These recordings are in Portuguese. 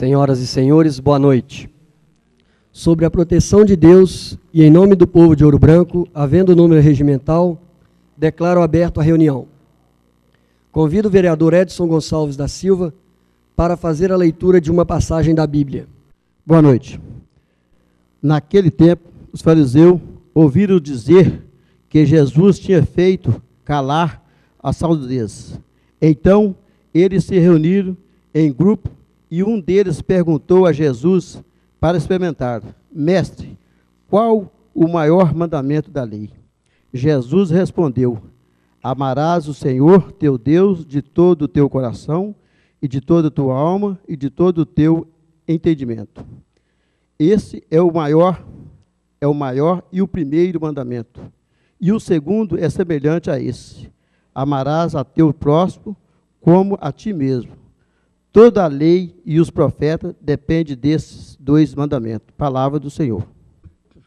Senhoras e senhores, boa noite. Sobre a proteção de Deus e em nome do povo de Ouro Branco, havendo número regimental, declaro aberto a reunião. Convido o vereador Edson Gonçalves da Silva para fazer a leitura de uma passagem da Bíblia. Boa noite. Naquele tempo, os fariseus ouviram dizer que Jesus tinha feito calar a saudez. Então, eles se reuniram em grupo e um deles perguntou a Jesus para experimentar: Mestre, qual o maior mandamento da lei? Jesus respondeu: Amarás o Senhor teu Deus de todo o teu coração e de toda a tua alma e de todo o teu entendimento. Esse é o maior e o primeiro mandamento. E o segundo é semelhante a esse: amarás a teu próximo como a ti mesmo. Toda a lei e os profetas dependem desses dois mandamentos. Palavra do Senhor.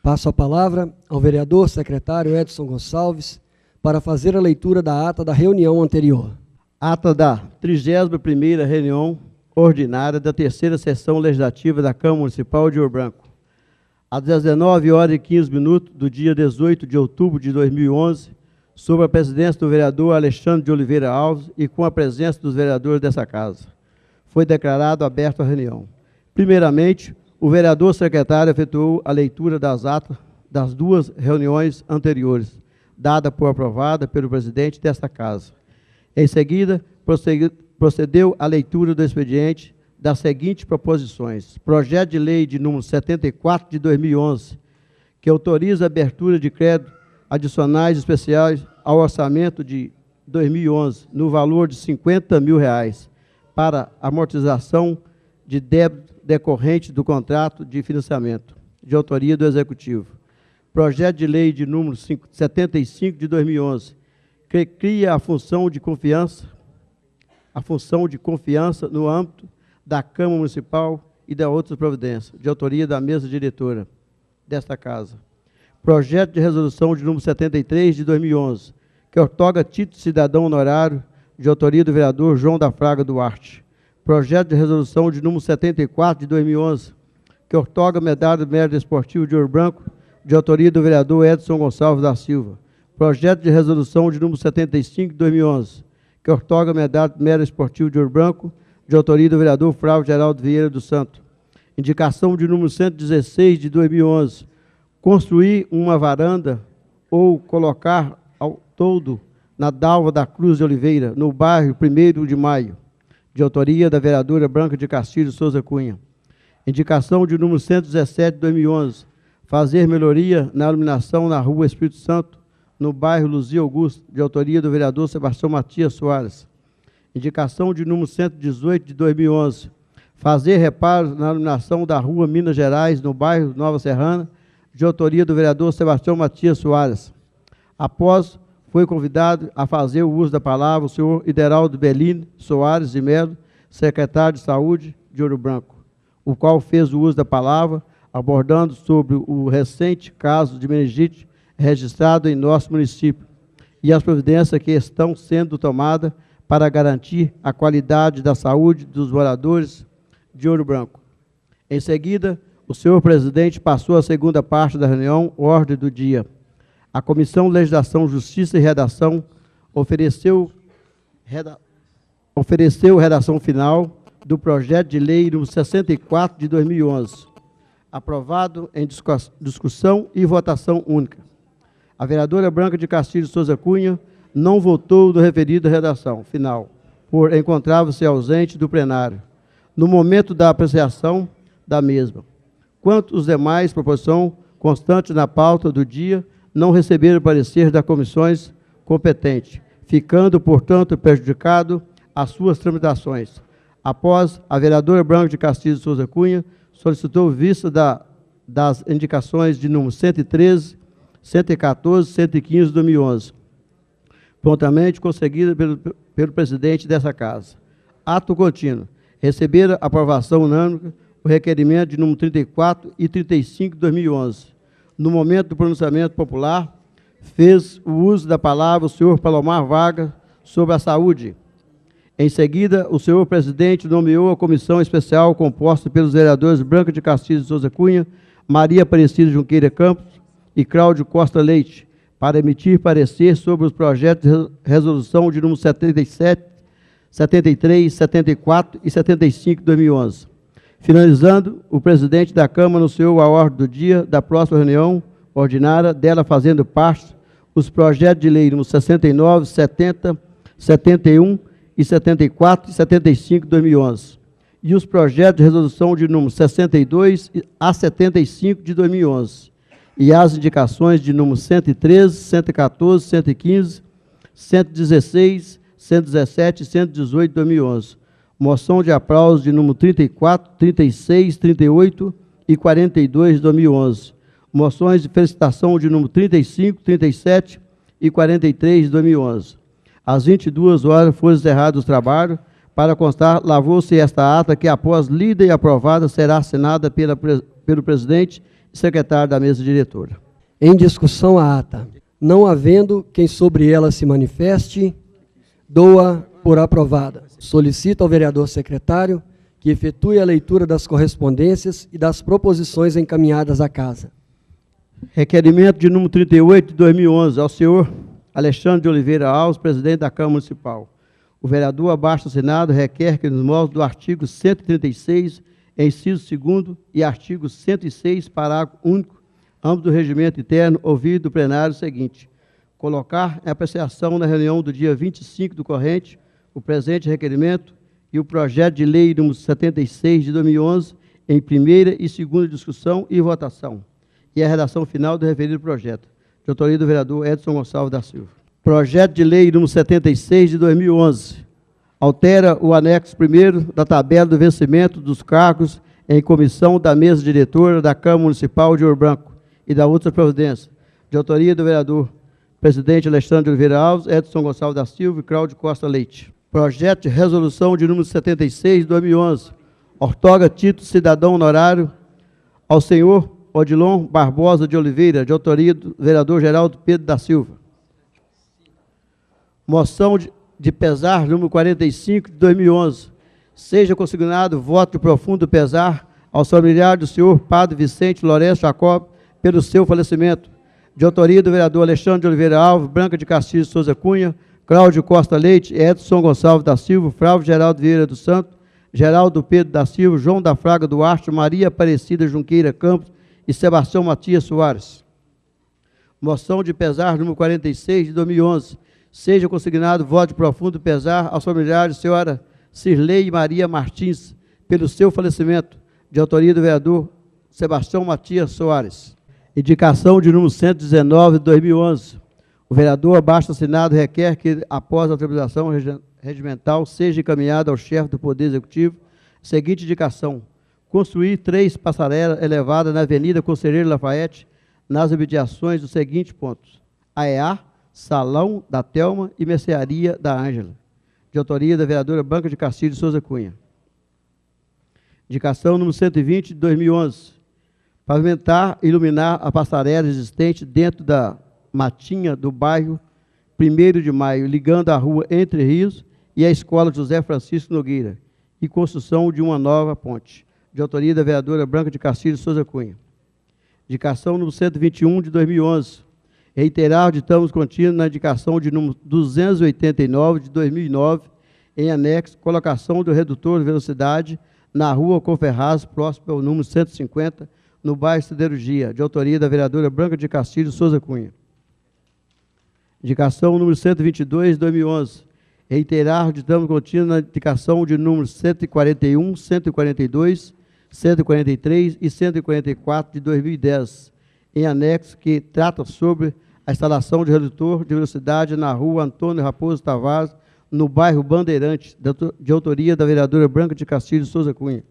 Passo a palavra ao vereador secretário Edson Gonçalves para fazer a leitura da ata da reunião anterior. Ata da 31ª reunião ordinária da 3ª sessão legislativa da Câmara Municipal de Ouro Branco. Às 19h15 do dia 18 de outubro de 2011, sob a presidência do vereador Alexandre de Oliveira Alves e com a presença dos vereadores dessa casa, foi declarado aberto a reunião. Primeiramente, o vereador secretário efetuou a leitura das atas das duas reuniões anteriores, dada por aprovada pelo presidente desta casa. Em seguida, procedeu à leitura do expediente das seguintes proposições: projeto de lei de número 74 de 2011, que autoriza a abertura de crédito adicionais especiais ao orçamento de 2011, no valor de R$50 mil, para amortização de débito decorrente do contrato de financiamento, de autoria do Executivo. Projeto de lei de número 75 de 2011, que cria a função de confiança no âmbito da Câmara Municipal e da outras providências, de autoria da mesa diretora desta casa. Projeto de resolução de número 73 de 2011, que outorga título de cidadão honorário, de autoria do vereador João da Fraga Duarte. Projeto de resolução de número 74 de 2011, que outorga medalha do mérito esportivo de Ouro Branco, de autoria do vereador Edson Gonçalves da Silva. Projeto de resolução de número 75 de 2011, que outorga medalha do mérito esportivo de Ouro Branco, de autoria do vereador Flávio Geraldo Vieira do Santo. Indicação de número 116 de 2011, construir uma varanda ou colocar ao todo na Dalva da Cruz de Oliveira, no bairro 1º de Maio, de autoria da vereadora Branca de Castilho Souza Cunha. Indicação de número 117 de 2011, fazer melhoria na iluminação na Rua Espírito Santo, no bairro Luzia Augusto, de autoria do vereador Sebastião Matias Soares. Indicação de número 118 de 2011, fazer reparos na iluminação da Rua Minas Gerais, no bairro Nova Serrana, de autoria do vereador Sebastião Matias Soares. Após, foi convidado a fazer o uso da palavra o senhor Ideraldo Bellini Soares de Melo, secretário de Saúde de Ouro Branco, o qual fez o uso da palavra, abordando sobre o recente caso de meningite registrado em nosso município e as providências que estão sendo tomadas para garantir a qualidade da saúde dos moradores de Ouro Branco. Em seguida, o senhor presidente passou a segunda parte da reunião, ordem do dia. A Comissão de Legislação, Justiça e Redação ofereceu redação final do projeto de lei número 64 de 2011, aprovado em discussão e votação única. A vereadora Branca de Castilho Souza Cunha não votou no referido redação final, por encontrava-se ausente do plenário, no momento da apreciação da mesma. Quanto os demais proposições constantes na pauta do dia, não receberam parecer das comissões competentes, ficando, portanto, prejudicado as suas tramitações. Após, a vereadora Branca de Castilho Souza Cunha solicitou vista das indicações de número 113, 114 e 115 de 2011, prontamente conseguida pelo presidente dessa casa. Ato contínuo. Receberam aprovação unânime o requerimento de número 34 e 35 de 2011. No momento do pronunciamento popular, fez o uso da palavra o senhor Palomar Vargas sobre a saúde. Em seguida, o senhor presidente nomeou a comissão especial composta pelos vereadores Branca de Castilho de Souza Cunha, Maria Aparecida Junqueira Campos e Cláudio Costa Leite, para emitir parecer sobre os projetos de resolução de número 77, 73, 74 e 75 de 2011. Finalizando, o presidente da Câmara anunciou a ordem do dia da próxima reunião ordinária, dela fazendo parte os projetos de lei número 69, 70, 71 e 74 e 75 de 2011, e os projetos de resolução de número 62 a 75 de 2011, e as indicações de número 113, 114, 115, 116, 117 e 118 de 2011. Moção de aplauso de número 34, 36, 38 e 42 de 2011. Moções de felicitação de número 35, 37 e 43 de 2011. Às 22 horas foram encerrados os trabalhos. Para constar, lavou-se esta ata que, após lida e aprovada, será assinada pelo presidente e secretário da mesa diretora. Em discussão a ata. Não havendo quem sobre ela se manifeste, dou-a por aprovada. Solicito ao vereador secretário que efetue a leitura das correspondências e das proposições encaminhadas à casa. Requerimento de número 38 de 2011, ao senhor Alexandre de Oliveira Alves, presidente da Câmara Municipal. O vereador abaixo assinado requer que, nos moldes do artigo 136, inciso 2º, e artigo 106, parágrafo único, ambos do regimento interno, ouvido do plenário o seguinte: colocar em apreciação na reunião do dia 25 do corrente o presente requerimento e o projeto de lei número 76 de 2011 em primeira e segunda discussão e votação, e a redação final do referido projeto, de autoria do vereador Edson Gonçalves da Silva. Projeto de lei número 76 de 2011 altera o anexo 1º da tabela do vencimento dos cargos em comissão da mesa diretora da Câmara Municipal de Ouro Branco e da outra providência, de autoria do vereador presidente Alexandre de Oliveira Alves, Edson Gonçalves da Silva e Cláudio Costa Leite. Projeto de resolução de número 76 de 2011 outorga título cidadão honorário ao senhor Odilon Barbosa de Oliveira, de autoria do vereador Geraldo Pedro da Silva. Moção de pesar número 45 de 2011. Seja consignado voto de profundo pesar aos familiares do senhor Padre Vicente Lourenço Jacob pelo seu falecimento, de autoria do vereador Alexandre de Oliveira Alves, Branca de Castilho de Souza Cunha, Cláudio Costa Leite, Edson Gonçalves da Silva, Flávio Geraldo Vieira do Santo, Geraldo Pedro da Silva, João da Fraga Duarte, Maria Aparecida Junqueira Campos e Sebastião Matias Soares. Moção de pesar número 46 de 2011. Seja consignado voto de profundo pesar aos familiares de senhora Cirlei Maria Martins pelo seu falecimento, de autoria do vereador Sebastião Matias Soares. Indicação de número 119 de 2011. O vereador abaixo assinado requer que, após a autorização regimental, seja encaminhada ao chefe do Poder Executivo a seguinte indicação: construir 3 passarelas elevadas na Avenida Conselheiro Lafayette, nas imediações dos seguintes pontos: AEA, Salão da Telma e Mercearia da Ângela, de autoria da vereadora Branca de Castilho de Souza Cunha. Indicação número 120 de 2011. Pavimentar e iluminar a passarela existente dentro da matinha do bairro 1º de Maio, ligando a rua Entre Rios e a Escola José Francisco Nogueira, e construção de uma nova ponte, de autoria da vereadora Branca de Castilho de Souza Cunha. Indicação número 121 de 2011. Reiterar o ditame contínuo na indicação de número 289 de 2009, em anexo, colocação do redutor de velocidade na rua Conferraz, próximo ao número 150, no bairro Siderurgia, de autoria da vereadora Branca de Castilho de Souza Cunha. Indicação número 122 de 2011. Reiterar o ditame contínuo na indicação de números 141, 142, 143 e 144 de 2010, em anexo, que trata sobre a instalação de redutor de velocidade na rua Antônio Raposo Tavares, no bairro Bandeirantes, de autoria da vereadora Branca de Castilho de Souza Cunha.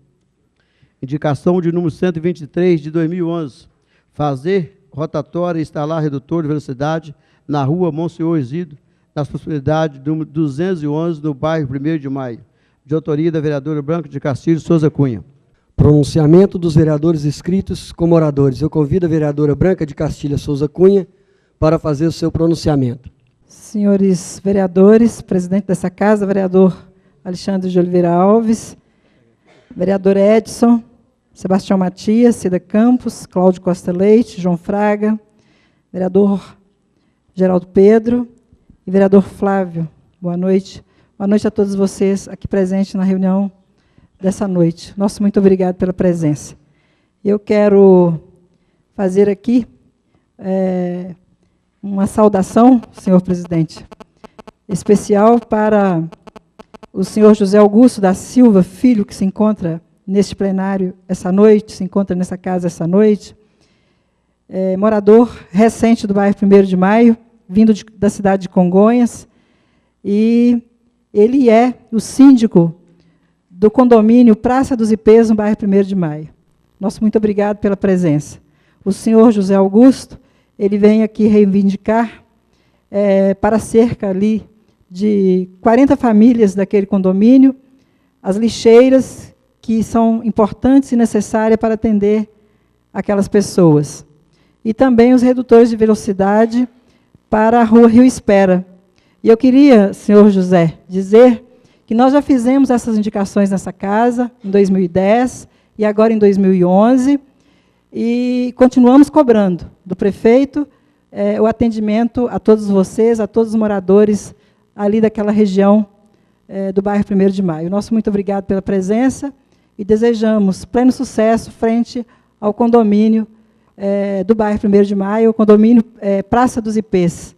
Indicação de número 123 de 2011. Fazer rotatória e instalar redutor de velocidade na rua Monsenhor Isidro, nas proximidades do número 211, no bairro 1º de Maio, de autoria da vereadora Branca de Castilho de Souza Cunha. Pronunciamento dos vereadores inscritos como oradores. Eu convido a vereadora Branca de Castilho Souza Cunha para fazer o seu pronunciamento. Senhores vereadores, presidente dessa casa, vereador Alexandre de Oliveira Alves, vereador Edson, Sebastião Matias, Cida Campos, Cláudio Costa Leite, João Fraga, vereador Geraldo Pedro e vereador Flávio. Boa noite. Boa noite a todos vocês aqui presentes na reunião dessa noite. Nosso muito obrigado pela presença. Eu quero fazer aqui uma saudação, senhor presidente, especial para o senhor José Augusto da Silva Filho, que se encontra neste plenário essa noite, se encontra nessa casa essa noite, morador recente do bairro 1º de Maio, vindo da cidade de Congonhas, e ele é o síndico do condomínio Praça dos Ipês, no bairro 1º de Maio. Nosso muito obrigado pela presença. O senhor José Augusto, ele vem aqui reivindicar para cerca ali de 40 famílias daquele condomínio, as lixeiras que são importantes e necessárias para atender aquelas pessoas. E também os redutores de velocidade para a rua Rio Espera. E eu queria, senhor José, dizer que nós já fizemos essas indicações nessa casa, em 2010 e agora em 2011, e continuamos cobrando do prefeito o atendimento a todos vocês, a todos os moradores ali daquela região do bairro 1º de Maio. Nosso muito obrigado pela presença e desejamos pleno sucesso frente ao condomínio do bairro 1º de Maio, o condomínio Praça dos Ipês,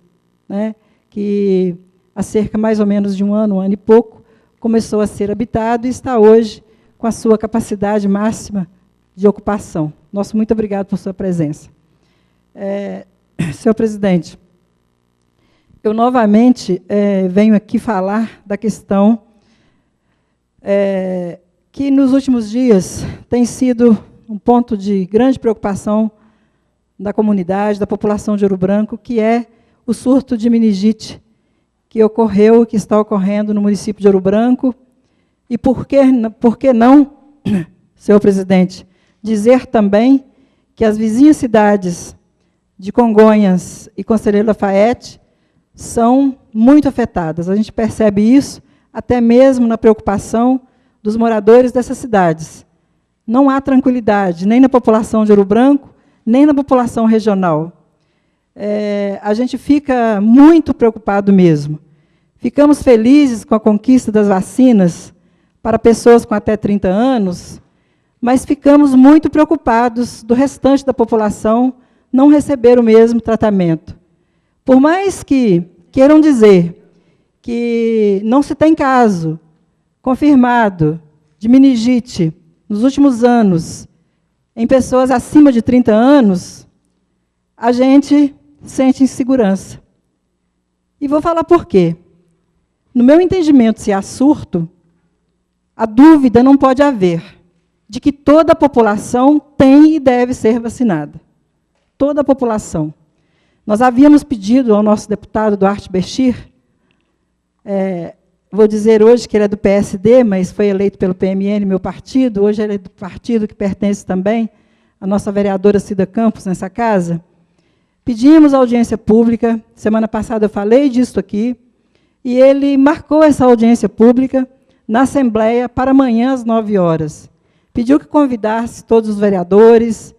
né, que há cerca mais ou menos de um ano e pouco, começou a ser habitado e está hoje com a sua capacidade máxima de ocupação. Nosso muito obrigado por sua presença. Senhor presidente, eu novamente venho aqui falar da questão que nos últimos dias tem sido um ponto de grande preocupação da comunidade, da população de Ouro Branco, que é o surto de meningite que ocorreu, que está ocorrendo no município de Ouro Branco. E por que não, senhor presidente, dizer também que as vizinhas cidades de Congonhas e Conselheiro Lafayette são muito afetadas. A gente percebe isso até mesmo na preocupação dos moradores dessas cidades. Não há tranquilidade, nem na população de Ouro Branco, nem na população regional. A gente fica muito preocupado mesmo. Ficamos felizes com a conquista das vacinas para pessoas com até 30 anos, mas ficamos muito preocupados do restante da população não receber o mesmo tratamento. Por mais que queiram dizer que não se tem caso confirmado de meningite nos últimos anos em pessoas acima de 30 anos, a gente sente insegurança. E vou falar por quê. No meu entendimento, se há surto, a dúvida não pode haver de que toda a população tem e deve ser vacinada. Toda a população. Nós havíamos pedido ao nosso deputado Duarte Bechir, vou dizer hoje que ele é do PSD, mas foi eleito pelo PMN, meu partido, hoje ele é do partido que pertence também à nossa vereadora Cida Campos, nessa casa. Pedimos audiência pública, semana passada eu falei disso aqui, e ele marcou essa audiência pública na Assembleia para amanhã às 9 horas. Pediu que convidasse todos os vereadores,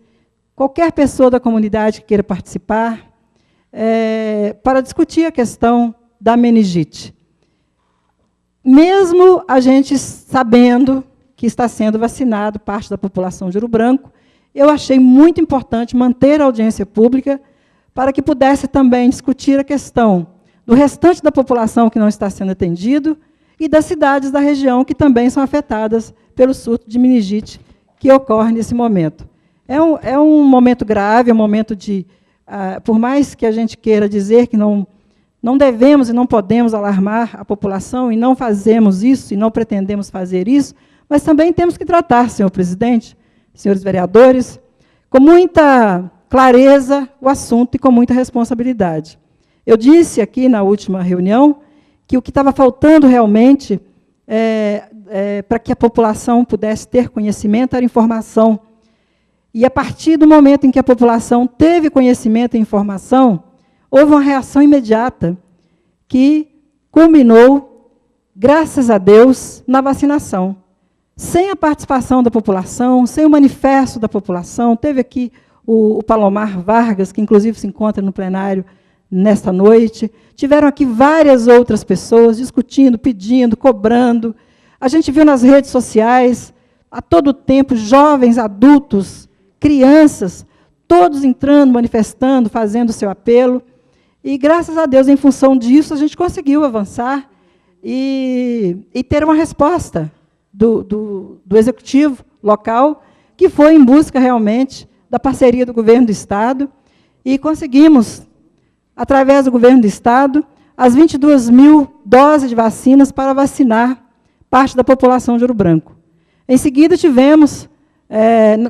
qualquer pessoa da comunidade que queira participar, para discutir a questão da meningite. Mesmo a gente sabendo que está sendo vacinado parte da população de Ouro Branco, eu achei muito importante manter a audiência pública para que pudesse também discutir a questão do restante da população que não está sendo atendido e das cidades da região que também são afetadas pelo surto de meningite que ocorre nesse momento. É um momento grave, é um momento de... por mais que a gente queira dizer que não devemos e não podemos alarmar a população, e não fazemos isso, e não pretendemos fazer isso, mas também temos que tratar, senhor presidente, senhores vereadores, com muita clareza o assunto e com muita responsabilidade. Eu disse aqui na última reunião que o que estava faltando realmente para que a população pudesse ter conhecimento era informação. E, a partir do momento em que a população teve conhecimento e informação, houve uma reação imediata que culminou graças a Deus, na vacinação. Sem a participação da população, sem o manifesto da população, teve aqui o Palomar Vargas, que inclusive se encontra no plenário nesta noite, tiveram aqui várias outras pessoas discutindo, pedindo, cobrando. A gente viu nas redes sociais, a todo tempo, jovens, adultos, crianças, todos entrando, manifestando, fazendo o seu apelo. E, graças a Deus, em função disso, a gente conseguiu avançar e ter uma resposta do Executivo local, que foi em busca, realmente, da parceria do Governo do Estado, e conseguimos, através do Governo do Estado, as 22 mil doses de vacinas para vacinar parte da população de Ouro Branco. Em seguida, tivemos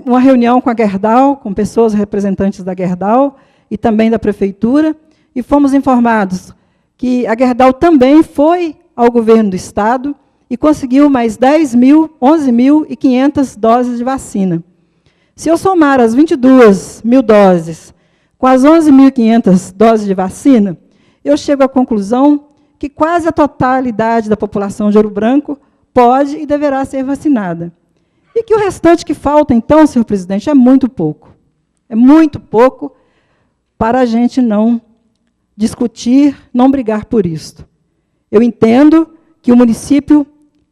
uma reunião com a Gerdau, com pessoas representantes da Gerdau e também da Prefeitura, e fomos informados que a Gerdau também foi ao Governo do Estado e conseguiu mais 11.500 doses de vacina. Se eu somar as 22 mil doses com as 11.500 doses de vacina, eu chego à conclusão que quase a totalidade da população de Ouro Branco pode e deverá ser vacinada. E que o restante que falta, então, senhor presidente, é muito pouco. É muito pouco para a gente não discutir, não brigar por isto. Eu entendo que o município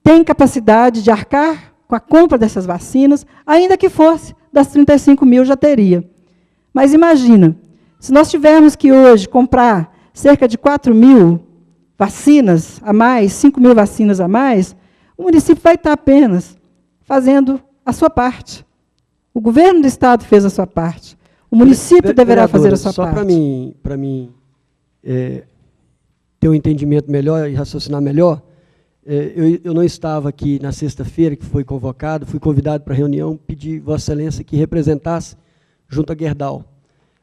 tem capacidade de arcar com a compra dessas vacinas, ainda que fosse das 35 mil, já teria. Mas imagina, se nós tivermos que hoje comprar cerca de 4 mil vacinas a mais, 5 mil vacinas a mais, o município vai estar apenas fazendo a sua parte. O Governo do Estado fez a sua parte. O município deverá fazer a sua parte. Só para mim ter um entendimento melhor e raciocinar melhor, eu não estava aqui na sexta-feira, que foi convocado, fui convidado para a reunião, pedi Vossa Excelência que representasse junto à Gerdau.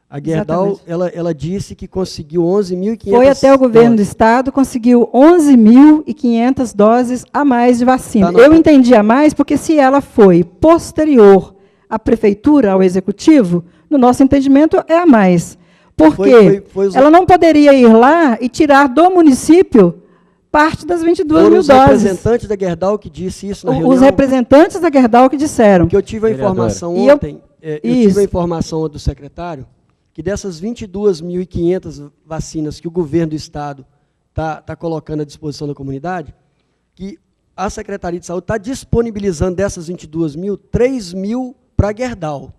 A Gerdau, ela disse que conseguiu 11.500... Foi até o Governo do Estado, conseguiu 11.500 doses a mais de vacina. Eu entendi a mais porque, se ela foi posterior à Prefeitura, ao Executivo, no nosso entendimento, é a mais. Porque ela não poderia ir lá e tirar do município parte das 22 mil doses. Foram os representantes da Gerdau que disse isso na reunião? Os representantes da Gerdau que disseram. Porque eu tive a informação ontem, eu tive a informação do secretário, que dessas 22.500 vacinas que o Governo do Estado está colocando à disposição da comunidade, que a Secretaria de Saúde está disponibilizando dessas 22 mil, 3 mil para a Gerdau.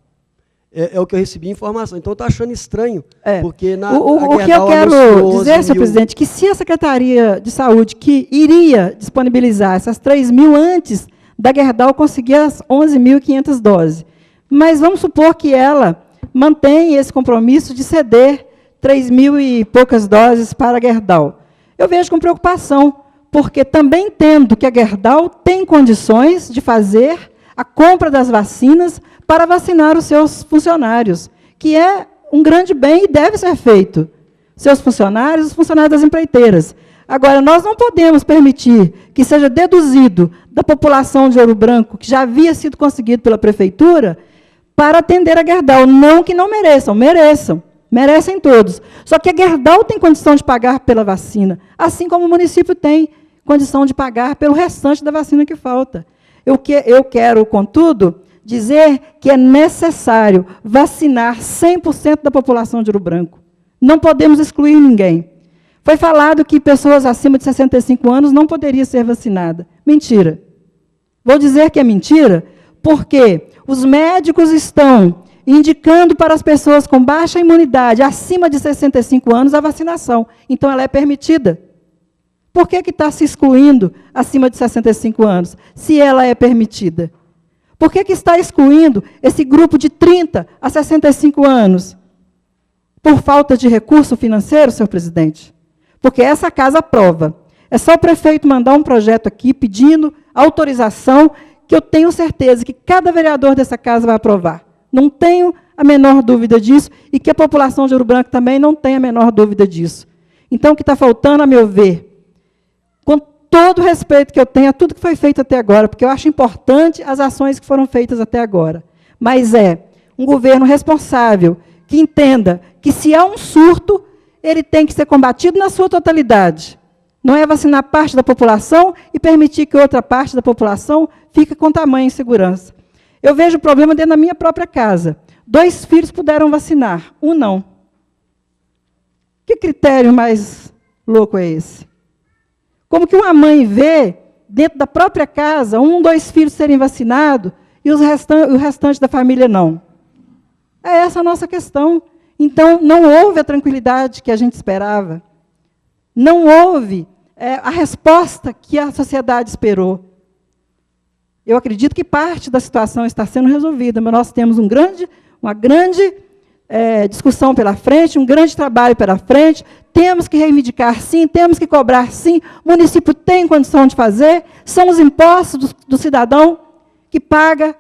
É o que eu recebi informação. Então, eu estou achando estranho, porque o que eu quero dizer, senhor presidente, que se a Secretaria de Saúde, que iria disponibilizar essas 3 mil antes da Gerdau conseguir as 11.500 doses, mas vamos supor que ela mantém esse compromisso de ceder 3 mil e poucas doses para a Gerdau. Eu vejo com preocupação, porque também entendo que a Gerdau tem condições de fazer a compra das vacinas para vacinar os seus funcionários, que é um grande bem e deve ser feito. Seus funcionários, os funcionários das empreiteiras. Agora, nós não podemos permitir que seja deduzido da população de Ouro Branco, que já havia sido conseguido pela Prefeitura, para atender a Gerdau. Não que não mereçam, merecem todos. Só que a Gerdau tem condição de pagar pela vacina, assim como o município tem condição de pagar pelo restante da vacina que falta. Eu quero, contudo, dizer que é necessário vacinar 100% da população de Ouro Branco. Não podemos excluir ninguém. Foi falado que pessoas acima de 65 anos não poderiam ser vacinadas. Mentira. Vou dizer que é mentira, porque os médicos estão indicando para as pessoas com baixa imunidade, acima de 65 anos, a vacinação. Então, ela é permitida. Por que está se excluindo acima de 65 anos, se ela é permitida? Por que está excluindo esse grupo de 30 a 65 anos? Por falta de recurso financeiro, senhor presidente? Porque essa casa aprova. É só o prefeito mandar um projeto aqui pedindo autorização, que eu tenho certeza que cada vereador dessa casa vai aprovar. Não tenho a menor dúvida disso, e que a população de Ouro Branco também não tem a menor dúvida disso. Então, o que está faltando, a meu ver, com todo o respeito que eu tenho a tudo que foi feito até agora, porque eu acho importante as ações que foram feitas até agora, mas é um governo responsável, que entenda que, se há um surto, ele tem que ser combatido na sua totalidade. Não é vacinar parte da população e permitir que outra parte da população fique com tamanha insegurança. Eu vejo o problema dentro da minha própria casa. 2 filhos puderam vacinar, um não. Que critério mais louco é esse? Como que uma mãe vê, dentro da própria casa, 1, 2 filhos serem vacinados e o restante da família não? É essa a nossa questão. Então, não houve a tranquilidade que a gente esperava. Não houve a resposta que a sociedade esperou. Eu acredito que parte da situação está sendo resolvida, mas nós temos uma grande discussão pela frente, um grande trabalho pela frente. Temos que reivindicar, sim, temos que cobrar, sim. O município tem condição de fazer, são os impostos do cidadão que paga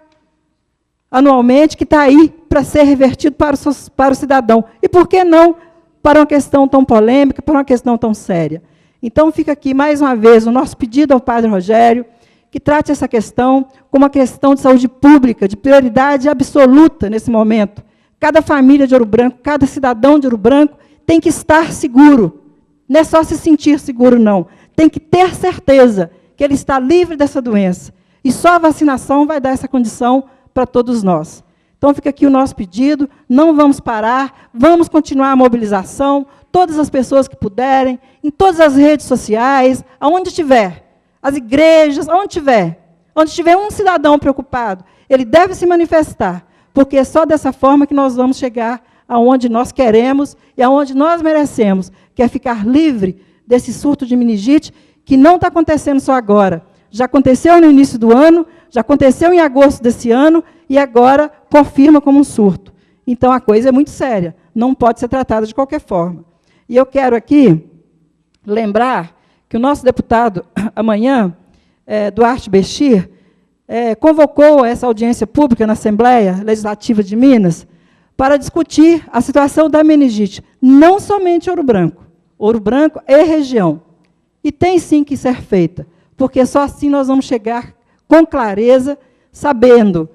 anualmente, que está aí para ser revertido para o cidadão. E por que não para uma questão tão polêmica, para uma questão tão séria? Então, fica aqui, mais uma vez, o nosso pedido ao padre Rogério, que trate essa questão como uma questão de saúde pública, de prioridade absoluta nesse momento. Cada família de Ouro Branco, cada cidadão de Ouro Branco tem que estar seguro. Não é só se sentir seguro, não. Tem que ter certeza que ele está livre dessa doença. E só a vacinação vai dar essa condição para todos nós. Então, fica aqui o nosso pedido, não vamos parar, vamos continuar a mobilização, todas as pessoas que puderem, em todas as redes sociais, aonde estiver, as igrejas, onde tiver um cidadão preocupado, ele deve se manifestar, porque é só dessa forma que nós vamos chegar aonde nós queremos e aonde nós merecemos, que é ficar livre desse surto de meningite, que não está acontecendo só agora. Já aconteceu no início do ano, já aconteceu em agosto desse ano, e agora confirma como um surto. Então, a coisa é muito séria, não pode ser tratada de qualquer forma. E eu quero aqui lembrar que o nosso deputado, amanhã, Duarte Bechir, convocou essa audiência pública na Assembleia Legislativa de Minas para discutir a situação da meningite, não somente Ouro Branco e região. E tem sim que ser feita, porque só assim nós vamos chegar com clareza, sabendo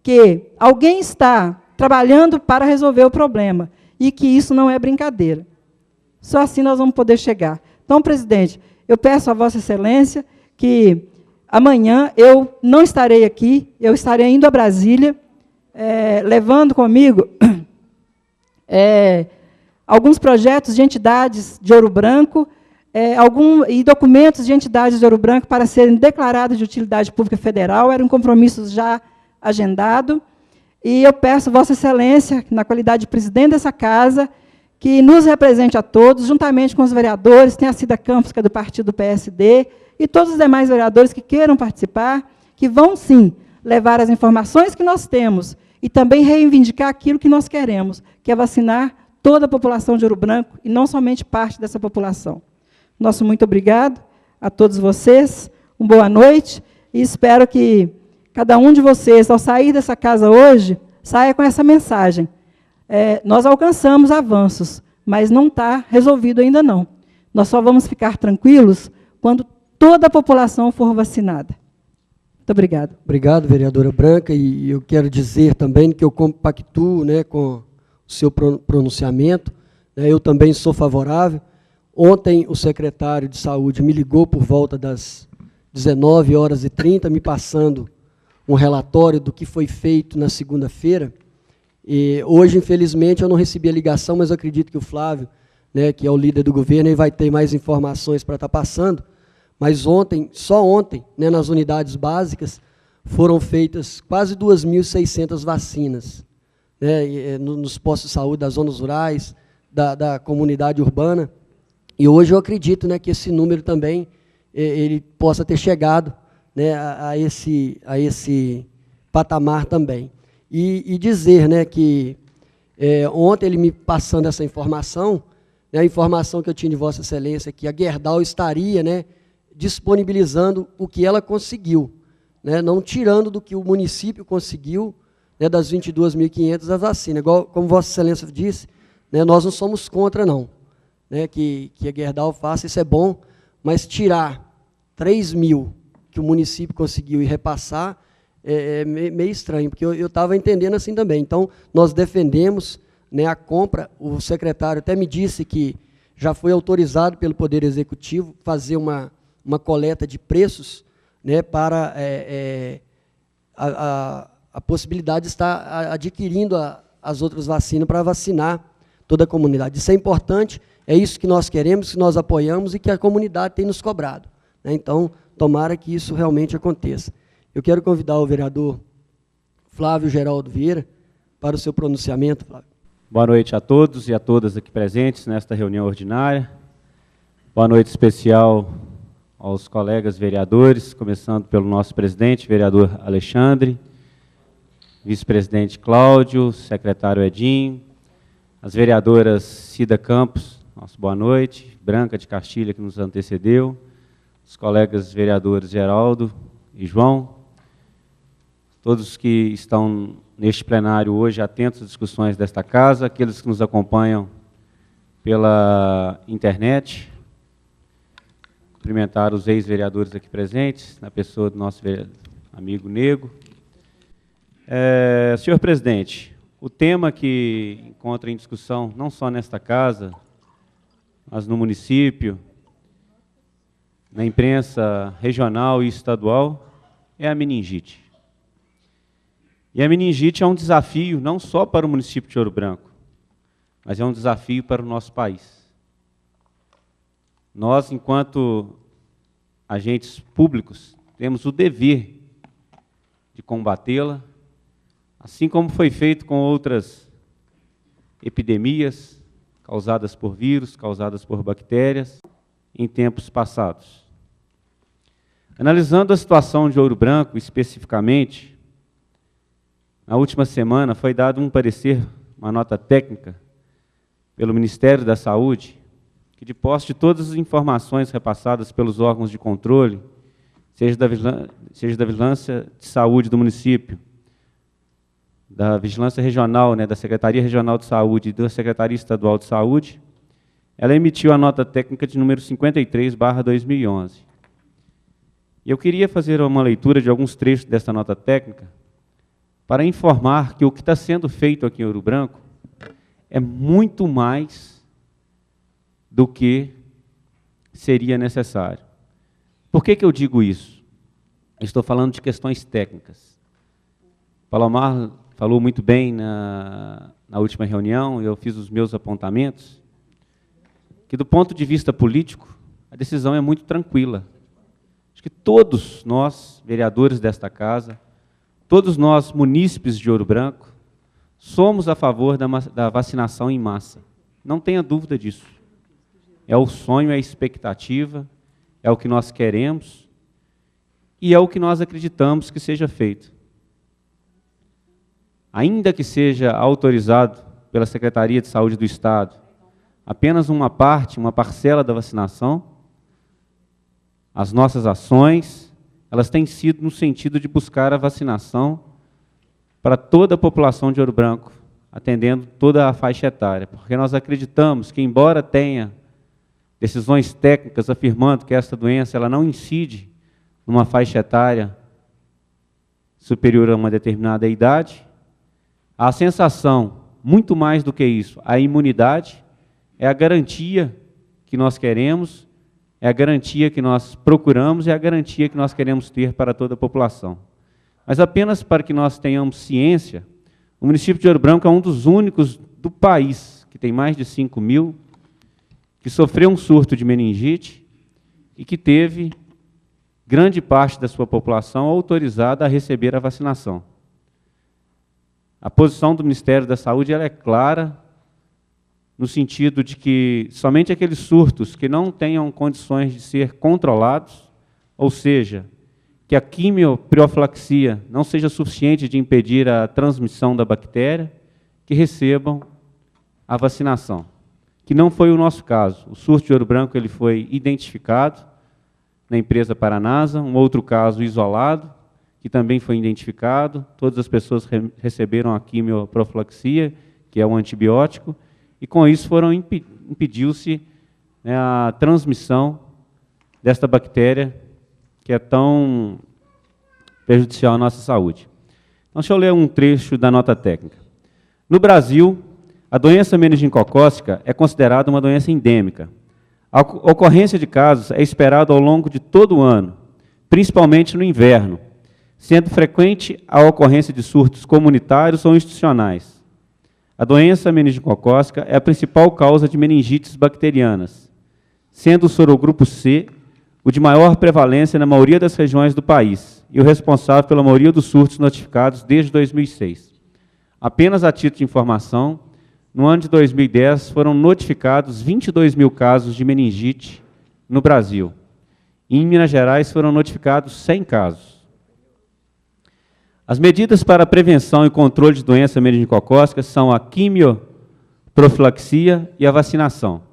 que alguém está trabalhando para resolver o problema e que isso não é brincadeira. Só assim nós vamos poder chegar. Então, presidente, eu peço a Vossa Excelência que amanhã eu não estarei aqui, eu estarei indo a Brasília, levando comigo alguns projetos de entidades de Ouro Branco e documentos de entidades de Ouro Branco para serem declaradas de utilidade pública federal, era um compromisso já agendado, e eu peço Vossa Excelência, na qualidade de presidente dessa casa, que nos represente a todos, juntamente com os vereadores, tem a Cida Campos, que é do partido do PSD, e todos os demais vereadores que queiram participar, que vão, sim, levar as informações que nós temos e também reivindicar aquilo que nós queremos, que é vacinar toda a população de Ouro Branco e não somente parte dessa população. Nosso muito obrigado a todos vocês, uma boa noite, e espero que cada um de vocês, ao sair dessa casa hoje, saia com essa mensagem. Nós alcançamos avanços, mas não está resolvido ainda não. Nós só vamos ficar tranquilos quando toda a população for vacinada. Muito obrigado. Obrigado, vereadora Branca, e eu quero dizer também que eu compactuo, com o seu pronunciamento, eu também sou favorável. Ontem o secretário de Saúde me ligou por volta das 19h30, me passando um relatório do que foi feito na segunda-feira. E hoje, infelizmente, eu não recebi a ligação, mas eu acredito que o Flávio, que é o líder do governo, ele vai ter mais informações para estar passando. Mas ontem, só ontem, nas unidades básicas, foram feitas quase 2.600 vacinas, nos postos de saúde das zonas rurais, da comunidade urbana. E hoje eu acredito que esse número também ele possa ter chegado a esse patamar também. E dizer que ontem ele me passando essa informação, a informação que eu tinha de Vossa Excelência, que a Gerdau estaria disponibilizando o que ela conseguiu, não tirando do que o município conseguiu, das 22.500 a vacina. Igual, como Vossa Excelência disse, nós não somos contra, não, que a Gerdau faça, isso é bom, mas tirar 3.000 que o município conseguiu e repassar é meio estranho, porque eu estava entendendo assim também. Então, nós defendemos a compra, o secretário até me disse que já foi autorizado pelo Poder Executivo fazer uma coleta de preços, né, para a possibilidade de estar adquirindo as outras vacinas para vacinar toda a comunidade. Isso é importante, é isso que nós queremos, que nós apoiamos e que a comunidade tem nos cobrado, né? Então, tomara que isso realmente aconteça. Eu quero convidar o vereador Flávio Geraldo Vieira para o seu pronunciamento, Flávio. Boa noite a todos e a todas aqui presentes nesta reunião ordinária. Boa noite especial aos colegas vereadores, começando pelo nosso presidente, vereador Alexandre, vice-presidente Cláudio, secretário Edinho, as vereadoras Cida Campos, nosso boa noite, Branca de Castilha, que nos antecedeu, os colegas vereadores Geraldo e João, todos que estão neste plenário hoje atentos às discussões desta casa, aqueles que nos acompanham pela internet, cumprimentar os ex-vereadores aqui presentes, na pessoa do nosso amigo Nego. Senhor presidente, o tema que encontra em discussão, não só nesta casa, mas no município, na imprensa regional e estadual, é a meningite. E a meningite é um desafio não só para o município de Ouro Branco, mas é um desafio para o nosso país. Nós, enquanto agentes públicos, temos o dever de combatê-la, assim como foi feito com outras epidemias causadas por vírus, causadas por bactérias, em tempos passados. Analisando a situação de Ouro Branco, especificamente, na última semana foi dado um parecer, uma nota técnica, pelo Ministério da Saúde, que de posse de todas as informações repassadas pelos órgãos de controle, seja da Vigilância de Saúde do município, da Vigilância Regional, né, da Secretaria Regional de Saúde e da Secretaria Estadual de Saúde, ela emitiu a nota técnica de número 53/2011. E eu queria fazer uma leitura de alguns trechos dessa nota técnica para informar que o que está sendo feito aqui em Ouro Branco é muito mais do que seria necessário. Por que eu digo isso? Eu estou falando de questões técnicas. Palomar falou muito bem na última reunião, eu fiz os meus apontamentos, que do ponto de vista político, a decisão é muito tranquila. Acho que todos nós, vereadores desta casa, todos nós, munícipes de Ouro Branco, somos a favor da vacinação em massa. Não tenha dúvida disso. É o sonho, é a expectativa, é o que nós queremos e é o que nós acreditamos que seja feito. Ainda que seja autorizado pela Secretaria de Saúde do Estado apenas uma parte, uma parcela da vacinação, as nossas ações, elas têm sido no sentido de buscar a vacinação para toda a população de Ouro Branco, atendendo toda a faixa etária, porque nós acreditamos que, embora tenha decisões técnicas afirmando que esta doença ela não incide numa faixa etária superior a uma determinada idade, a sensação, muito mais do que isso, a imunidade, é a garantia que nós queremos, é a garantia que nós procuramos, é a garantia que nós queremos ter para toda a população. Mas apenas para que nós tenhamos ciência, o município de Ouro Branco é um dos únicos do país, que tem mais de 5.000, que sofreu um surto de meningite e que teve grande parte da sua população autorizada a receber a vacinação. A posição do Ministério da Saúde ela é clara, no sentido de que somente aqueles surtos que não tenham condições de ser controlados, ou seja, que a quimioprofilaxia não seja suficiente de impedir a transmissão da bactéria, que recebam a vacinação. Que não foi o nosso caso. O surto de Ouro Branco ele foi identificado na empresa Paranasa, um outro caso isolado, que também foi identificado, todas as pessoas receberam a quimioprofilaxia, que é um antibiótico, e com isso impediu-se, né, a transmissão desta bactéria que é tão prejudicial à nossa saúde. Então, deixa eu ler um trecho da nota técnica. No Brasil, a doença meningocócica é considerada uma doença endêmica. A ocorrência de casos é esperada ao longo de todo o ano, principalmente no inverno, sendo frequente a ocorrência de surtos comunitários ou institucionais. A doença meningocócica é a principal causa de meningites bacterianas, sendo o sorogrupo C o de maior prevalência na maioria das regiões do país e o responsável pela maioria dos surtos notificados desde 2006. Apenas a título de informação, no ano de 2010 foram notificados 22 mil casos de meningite no Brasil. Em Minas Gerais foram notificados 100 casos. As medidas para a prevenção e controle de doença meningocócica são a quimioprofilaxia e a vacinação.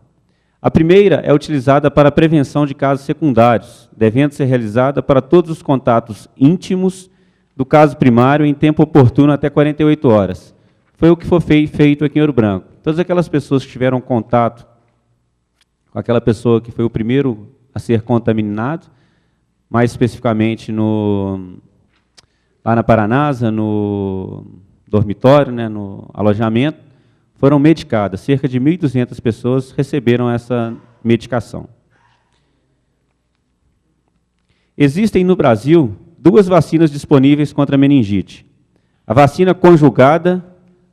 A primeira é utilizada para a prevenção de casos secundários, devendo ser realizada para todos os contatos íntimos do caso primário em tempo oportuno até 48 horas. Foi o que foi feito aqui em Ouro Branco. Todas aquelas pessoas que tiveram contato com aquela pessoa que foi o primeiro a ser contaminado, mais especificamente lá na Paranasa, no dormitório, né, no alojamento, foram medicadas. Cerca de 1.200 pessoas receberam essa medicação. Existem no Brasil 2 vacinas disponíveis contra a meningite. A vacina conjugada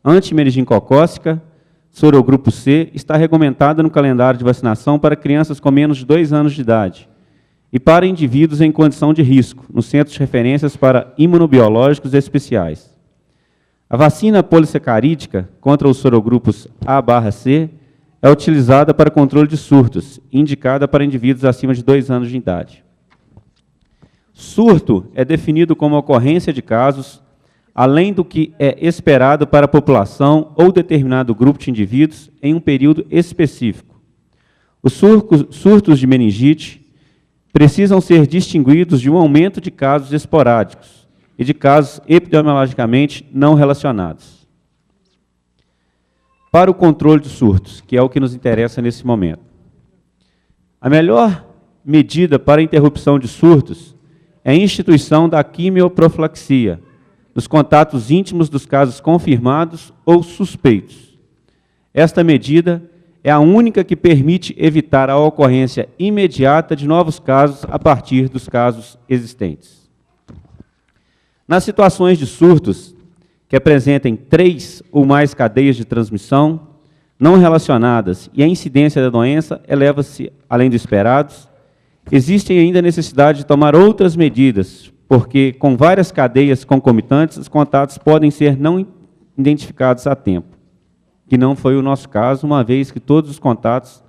antimeningocócica, sorogrupo C, está regulamentada no calendário de vacinação para crianças com menos de 2 anos de idade e para indivíduos em condição de risco, nos centros de referências para imunobiológicos especiais. A vacina polissacarídica contra os sorogrupos A/C é utilizada para controle de surtos, indicada para indivíduos acima de 2 anos de idade. Surto é definido como ocorrência de casos além do que é esperado para a população ou determinado grupo de indivíduos em um período específico. Os surtos de meningite precisam ser distinguidos de um aumento de casos esporádicos e de casos epidemiologicamente não relacionados. Para o controle de surtos, que é o que nos interessa nesse momento. A melhor medida para a interrupção de surtos é a instituição da quimioprofilaxia, nos contatos íntimos dos casos confirmados ou suspeitos. Esta medida é a única que permite evitar a ocorrência imediata de novos casos a partir dos casos existentes. Nas situações de surtos que apresentem 3 ou mais cadeias de transmissão não relacionadas e a incidência da doença eleva-se além do esperado, existe ainda a necessidade de tomar outras medidas, porque com várias cadeias concomitantes, os contatos podem ser não identificados a tempo, que não foi o nosso caso, uma vez que todos os contatos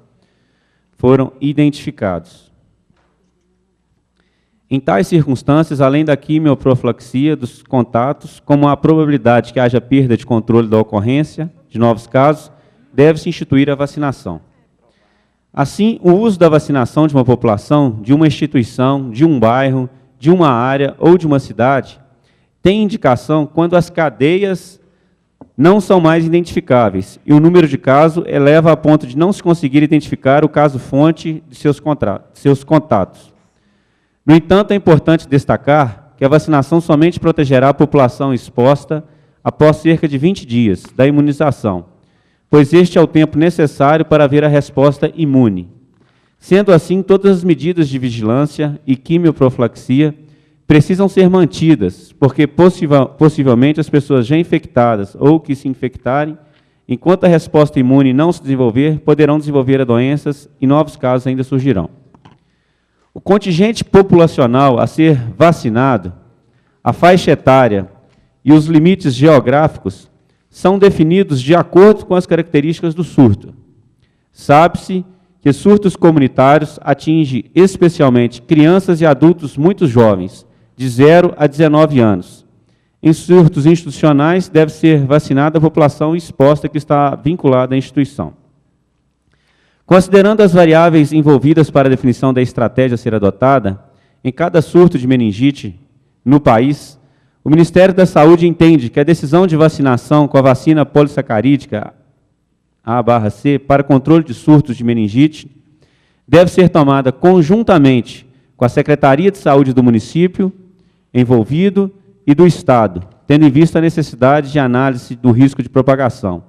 foram identificados. Em tais circunstâncias, além da quimioprofilaxia dos contatos, como a probabilidade que haja perda de controle da ocorrência de novos casos, deve-se instituir a vacinação. Assim, o uso da vacinação de uma população, de uma instituição, de um bairro, de uma área ou de uma cidade, tem indicação quando as cadeias não são mais identificáveis e o número de casos eleva a ponto de não se conseguir identificar o caso-fonte de seus contatos. No entanto, é importante destacar que a vacinação somente protegerá a população exposta após cerca de 20 dias da imunização, pois este é o tempo necessário para haver a resposta imune. Sendo assim, todas as medidas de vigilância e quimioprofilaxia precisam ser mantidas, porque possivelmente as pessoas já infectadas ou que se infectarem, enquanto a resposta imune não se desenvolver, poderão desenvolver a doenças e novos casos ainda surgirão. O contingente populacional a ser vacinado, a faixa etária e os limites geográficos são definidos de acordo com as características do surto. Sabe-se que surtos comunitários atingem especialmente crianças e adultos muito jovens, de 0 a 19 anos. Em surtos institucionais, deve ser vacinada a população exposta que está vinculada à instituição. Considerando as variáveis envolvidas para a definição da estratégia a ser adotada, em cada surto de meningite no país, o Ministério da Saúde entende que a decisão de vacinação com a vacina polissacarídica A/C para controle de surtos de meningite deve ser tomada conjuntamente com a Secretaria de Saúde do município envolvido e do Estado, tendo em vista a necessidade de análise do risco de propagação.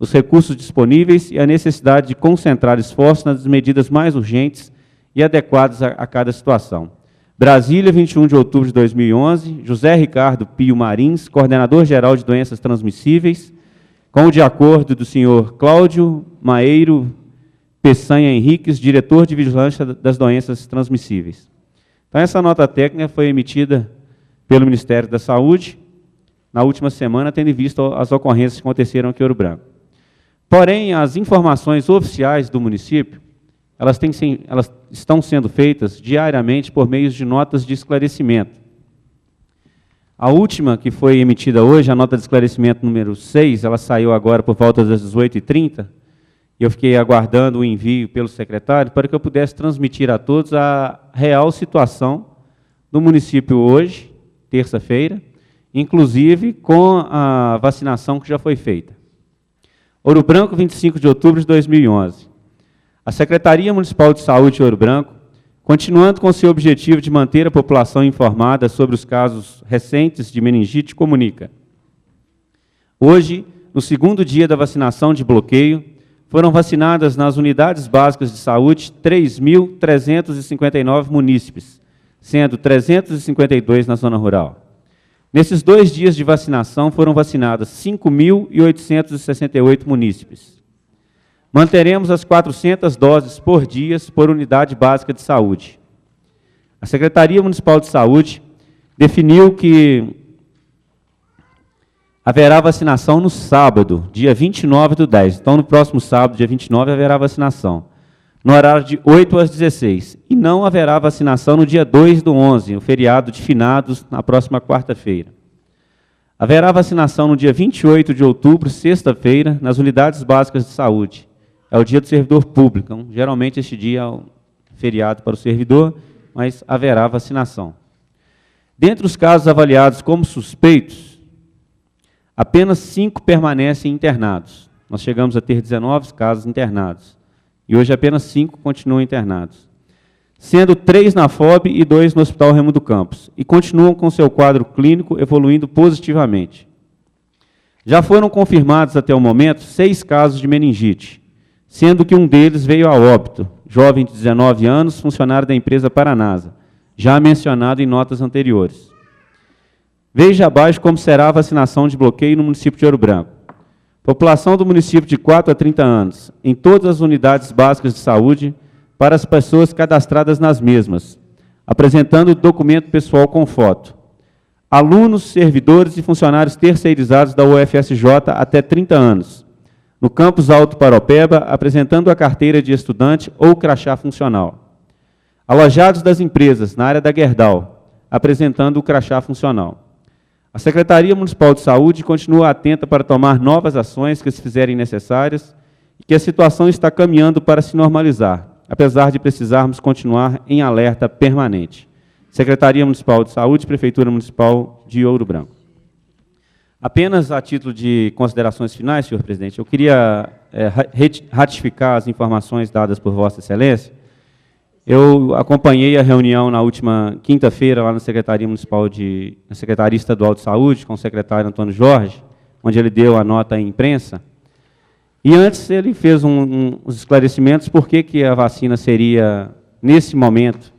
os recursos disponíveis e a necessidade de concentrar esforços nas medidas mais urgentes e adequadas a cada situação. Brasília, 21 de outubro de 2011, José Ricardo Pio Marins, coordenador-geral de doenças transmissíveis, com o de acordo do senhor Cláudio Maeiro Peçanha Henriques, diretor de vigilância das doenças transmissíveis. Então, essa nota técnica foi emitida pelo Ministério da Saúde na última semana, tendo em vista as ocorrências que aconteceram aqui em Ouro Branco. Porém, as informações oficiais do município, elas estão sendo feitas diariamente por meio de notas de esclarecimento. A última, que foi emitida hoje, a nota de esclarecimento número 6, ela saiu agora por volta das 18h30, e eu fiquei aguardando o envio pelo secretário para que eu pudesse transmitir a todos a real situação do município hoje, terça-feira, inclusive com a vacinação que já foi feita. Ouro Branco, 25 de outubro de 2011. A Secretaria Municipal de Saúde de Ouro Branco, continuando com seu objetivo de manter a população informada sobre os casos recentes de meningite, comunica: hoje, no segundo dia da vacinação de bloqueio, foram vacinadas nas unidades básicas de saúde 3.359 munícipes, sendo 352 na zona rural. Nesses 2 dias de vacinação, foram vacinadas 5.868 munícipes. Manteremos as 400 doses por dia por unidade básica de saúde. A Secretaria Municipal de Saúde definiu que haverá vacinação no sábado, dia 29/10. Então, no próximo sábado, dia 29, haverá vacinação, no horário de 8 às 16. E não haverá vacinação no dia 2/11, o feriado de finados, na próxima quarta-feira. Haverá vacinação no dia 28 de outubro, sexta-feira, nas unidades básicas de saúde. É o dia do servidor público. Então, geralmente, este dia é um feriado para o servidor, mas haverá vacinação. Dentre os casos avaliados como suspeitos, apenas 5 permanecem internados. Nós chegamos a ter 19 casos internados. E hoje apenas 5 continuam internados. Sendo 3 na FOB e 2 no Hospital Raimundo Campos. E continuam com seu quadro clínico evoluindo positivamente. Já foram confirmados até o momento 6 casos de meningite, sendo que um deles veio a óbito, jovem de 19 anos, funcionário da empresa Paranasa, já mencionado em notas anteriores. Veja abaixo como será a vacinação de bloqueio no município de Ouro Branco. População do município de 4 a 30 anos, em todas as unidades básicas de saúde, para as pessoas cadastradas nas mesmas, apresentando documento pessoal com foto. Alunos, servidores e funcionários terceirizados da UFSJ até 30 anos, no campus Alto Paropeba, apresentando a carteira de estudante ou crachá funcional. Alojados das empresas na área da Gerdau, apresentando o crachá funcional. A Secretaria Municipal de Saúde continua atenta para tomar novas ações que se fizerem necessárias e que a situação está caminhando para se normalizar, apesar de precisarmos continuar em alerta permanente. Secretaria Municipal de Saúde, Prefeitura Municipal de Ouro Branco. Apenas a título de considerações finais, senhor presidente, eu queria ratificar as informações dadas por Vossa Excelência. Eu acompanhei a reunião na última quinta-feira lá na Secretaria Estadual de Saúde, com o secretário Antônio Jorge, onde ele deu a nota à imprensa. E antes ele fez uns esclarecimentos por que a vacina seria, nesse momento,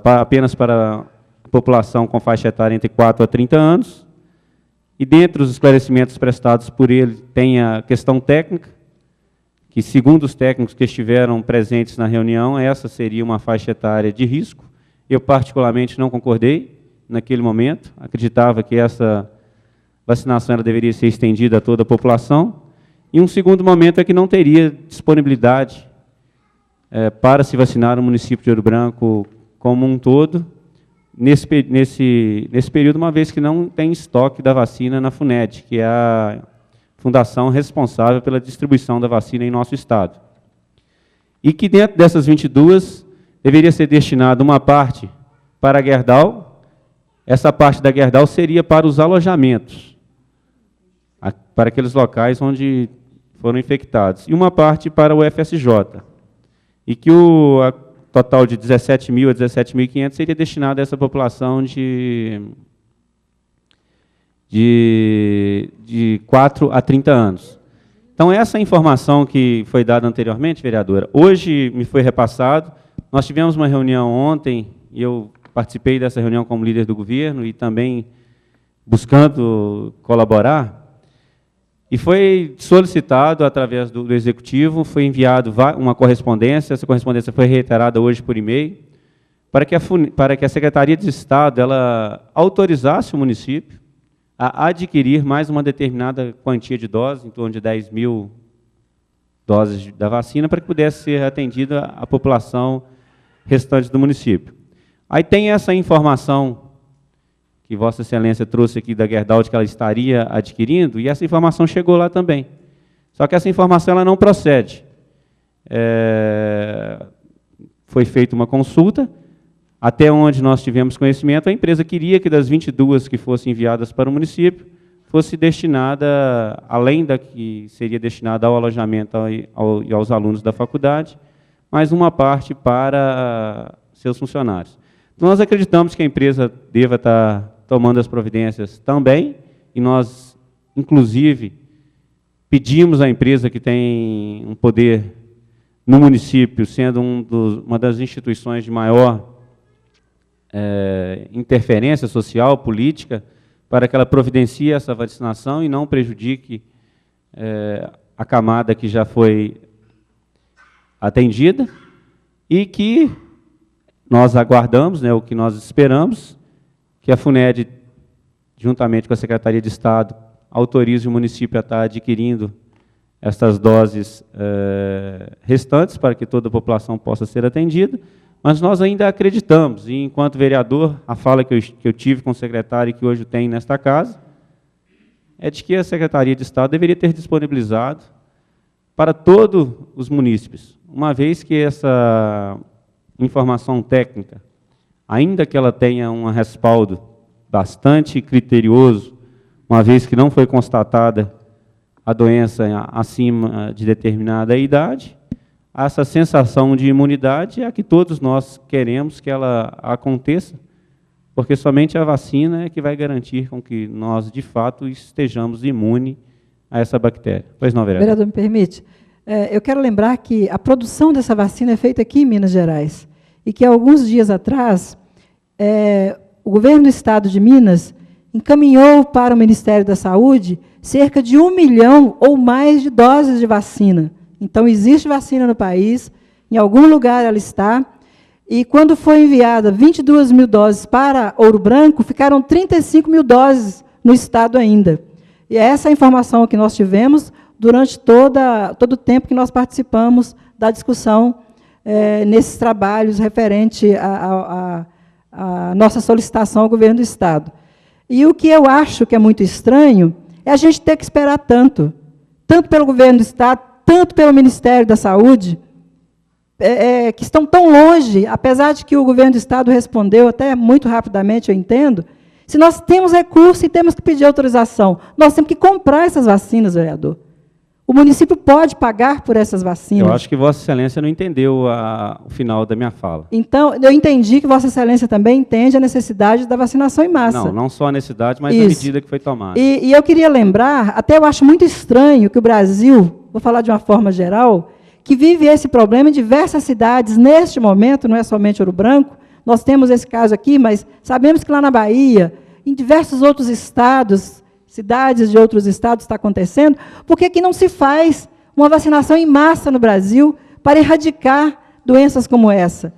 apenas para a população com faixa etária entre 4 a 30 anos. E dentre os esclarecimentos prestados por ele tem a questão técnica, que, segundo os técnicos que estiveram presentes na reunião, essa seria uma faixa etária de risco. Eu, particularmente, não concordei naquele momento, acreditava que essa vacinação ela deveria ser estendida a toda a população. E um segundo momento é que não teria disponibilidade para se vacinar no município de Ouro Branco como um todo, nesse período, uma vez que não tem estoque da vacina na FUNED, que é a fundação responsável pela distribuição da vacina em nosso estado. E que dentro dessas 22, deveria ser destinada uma parte para a Gerdau. Essa parte da Gerdau seria para os alojamentos, para aqueles locais onde foram infectados, e uma parte para o FSJ. E que o total de 17.000 a 17.500 seria destinado a essa população de 4 a 30 anos. Então, essa informação que foi dada anteriormente, vereadora, hoje me foi repassado. Nós tivemos uma reunião ontem, e eu participei dessa reunião como líder do governo e também buscando colaborar, e foi solicitado, através do Executivo, foi enviado uma correspondência, essa correspondência foi reiterada hoje por e-mail, para que a Secretaria de Estado ela autorizasse o município a adquirir mais uma determinada quantia de doses, em torno de 10 mil doses da vacina, para que pudesse ser atendida a população restante do município. Aí tem essa informação que Vossa Excelência trouxe aqui da Gerdau, que ela estaria adquirindo, e essa informação chegou lá também. Só que essa informação ela não procede. Foi feita uma consulta, até onde nós tivemos conhecimento, a empresa queria que das 22 que fossem enviadas para o município, fosse destinada, além da que seria destinada ao alojamento e aos alunos da faculdade, mais uma parte para seus funcionários. Então, nós acreditamos que a empresa deva estar tomando as providências também, e nós, inclusive, pedimos à empresa que tem um poder no município, sendo uma das instituições de maior interferência social, política, para que ela providencie essa vacinação e não prejudique a camada que já foi atendida, e que nós aguardamos, o que nós esperamos, que a FUNED, juntamente com a Secretaria de Estado, autorize o município a estar adquirindo estas doses restantes, para que toda a população possa ser atendida. Mas nós ainda acreditamos, e enquanto vereador, a fala que eu tive com o secretário e que hoje tem nesta casa, é de que a Secretaria de Estado deveria ter disponibilizado para todos os munícipes, uma vez que essa informação técnica, ainda que ela tenha um respaldo bastante criterioso, uma vez que não foi constatada a doença acima de determinada idade, essa sensação de imunidade é a que todos nós queremos que ela aconteça, porque somente a vacina é que vai garantir com que nós, de fato, estejamos imunes a essa bactéria. Pois não, vereador? Vereador, me permite? Eu quero lembrar que a produção dessa vacina é feita aqui em Minas Gerais, e que, alguns dias atrás, o governo do Estado de Minas encaminhou para o Ministério da Saúde cerca de 1 milhão ou mais de doses de vacina. Então, existe vacina no país, em algum lugar ela está, e quando foi enviada 22 mil doses para Ouro Branco, ficaram 35 mil doses no Estado ainda. E essa é a informação que nós tivemos durante todo o tempo que nós participamos da discussão nesses trabalhos referente à nossa solicitação ao governo do Estado. E o que eu acho que é muito estranho é a gente ter que esperar tanto pelo governo do Estado, tanto pelo Ministério da Saúde, que estão tão longe, apesar de que o governo do Estado respondeu até muito rapidamente, eu entendo. Se nós temos recurso e temos que pedir autorização, nós temos que comprar essas vacinas, vereador. O município pode pagar por essas vacinas. Eu acho que Vossa Excelência não entendeu o final da minha fala. Então, eu entendi que Vossa Excelência também entende a necessidade da vacinação em massa. Não só a necessidade, mas a medida que foi tomada. E eu queria lembrar, até eu acho muito estranho que o Brasil, vou falar de uma forma geral, que vive esse problema em diversas cidades, neste momento, não é somente Ouro Branco, nós temos esse caso aqui, mas sabemos que lá na Bahia, em diversos outros estados, cidades de outros estados está acontecendo, porque aqui não se faz uma vacinação em massa no Brasil para erradicar doenças como essa.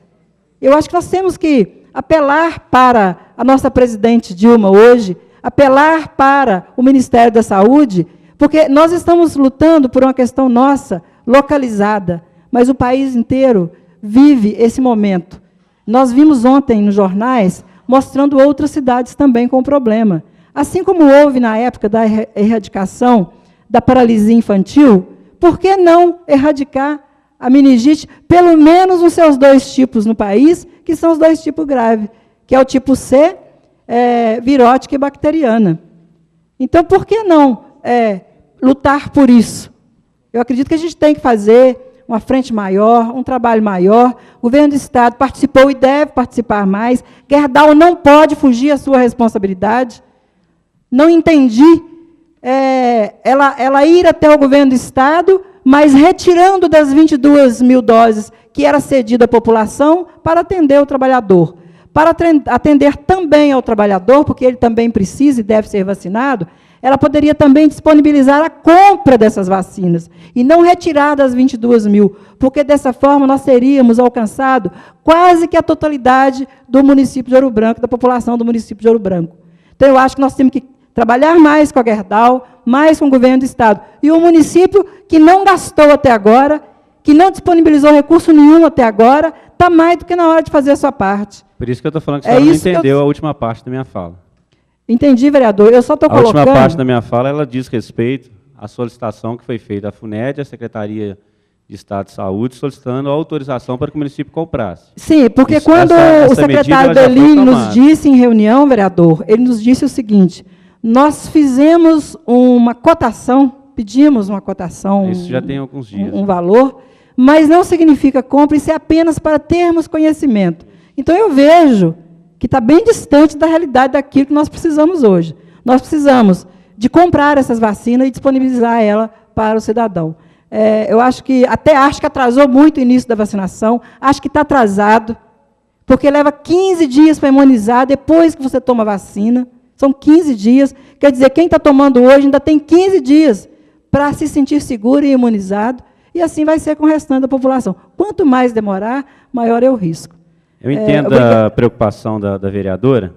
Eu acho que nós temos que apelar para a nossa presidente Dilma hoje, apelar para o Ministério da Saúde, porque nós estamos lutando por uma questão nossa, localizada, mas o país inteiro vive esse momento. Nós vimos ontem nos jornais, mostrando outras cidades também com problema. Assim como houve na época da erradicação da paralisia infantil, por que não erradicar a meningite, pelo menos nos seus 2 tipos no país, que são os 2 tipos graves, que é o tipo C, virótica e bacteriana. Então, por que não lutar por isso? Eu acredito que a gente tem que fazer uma frente maior, um trabalho maior. O governo do Estado participou e deve participar mais. Gerdau não pode fugir à sua responsabilidade. Não entendi ela ir até o governo do Estado, mas retirando das 22 mil doses que era cedida à população para atender o trabalhador. Para atender também ao trabalhador, porque ele também precisa e deve ser vacinado, ela poderia também disponibilizar a compra dessas vacinas, e não retirar das 22 mil, porque dessa forma nós teríamos alcançado quase que a totalidade do município de Ouro Branco, da população do município de Ouro Branco. Então, eu acho que nós temos que trabalhar mais com a Gerdau, mais com o governo do Estado. E o município que não gastou até agora, que não disponibilizou recurso nenhum até agora, está mais do que na hora de fazer a sua parte. Por isso que eu estou falando que a senhora não entendeu a última parte da minha fala. Entendi, vereador. Eu só estou colocando... A última parte da minha fala, ela diz respeito à solicitação que foi feita à FUNED, à Secretaria de Estado de Saúde, solicitando a autorização para que o município comprasse. Sim, porque Isso, quando o secretário Delínio nos disse em reunião, vereador, ele nos disse o seguinte: nós fizemos uma cotação, pedimos uma cotação, isso já tem alguns dias, um valor, mas não significa compra, isso é apenas para termos conhecimento. Então, eu vejo que está bem distante da realidade daquilo que nós precisamos hoje. Nós precisamos de comprar essas vacinas e disponibilizar ela para o cidadão. Eu acho que atrasou muito o início da vacinação, acho que está atrasado, porque leva 15 dias para imunizar depois que você toma a vacina. São 15 dias, quer dizer, quem está tomando hoje ainda tem 15 dias para se sentir seguro e imunizado, e assim vai ser com o restante da população. Quanto mais demorar, maior é o risco. Eu entendo a preocupação da vereadora,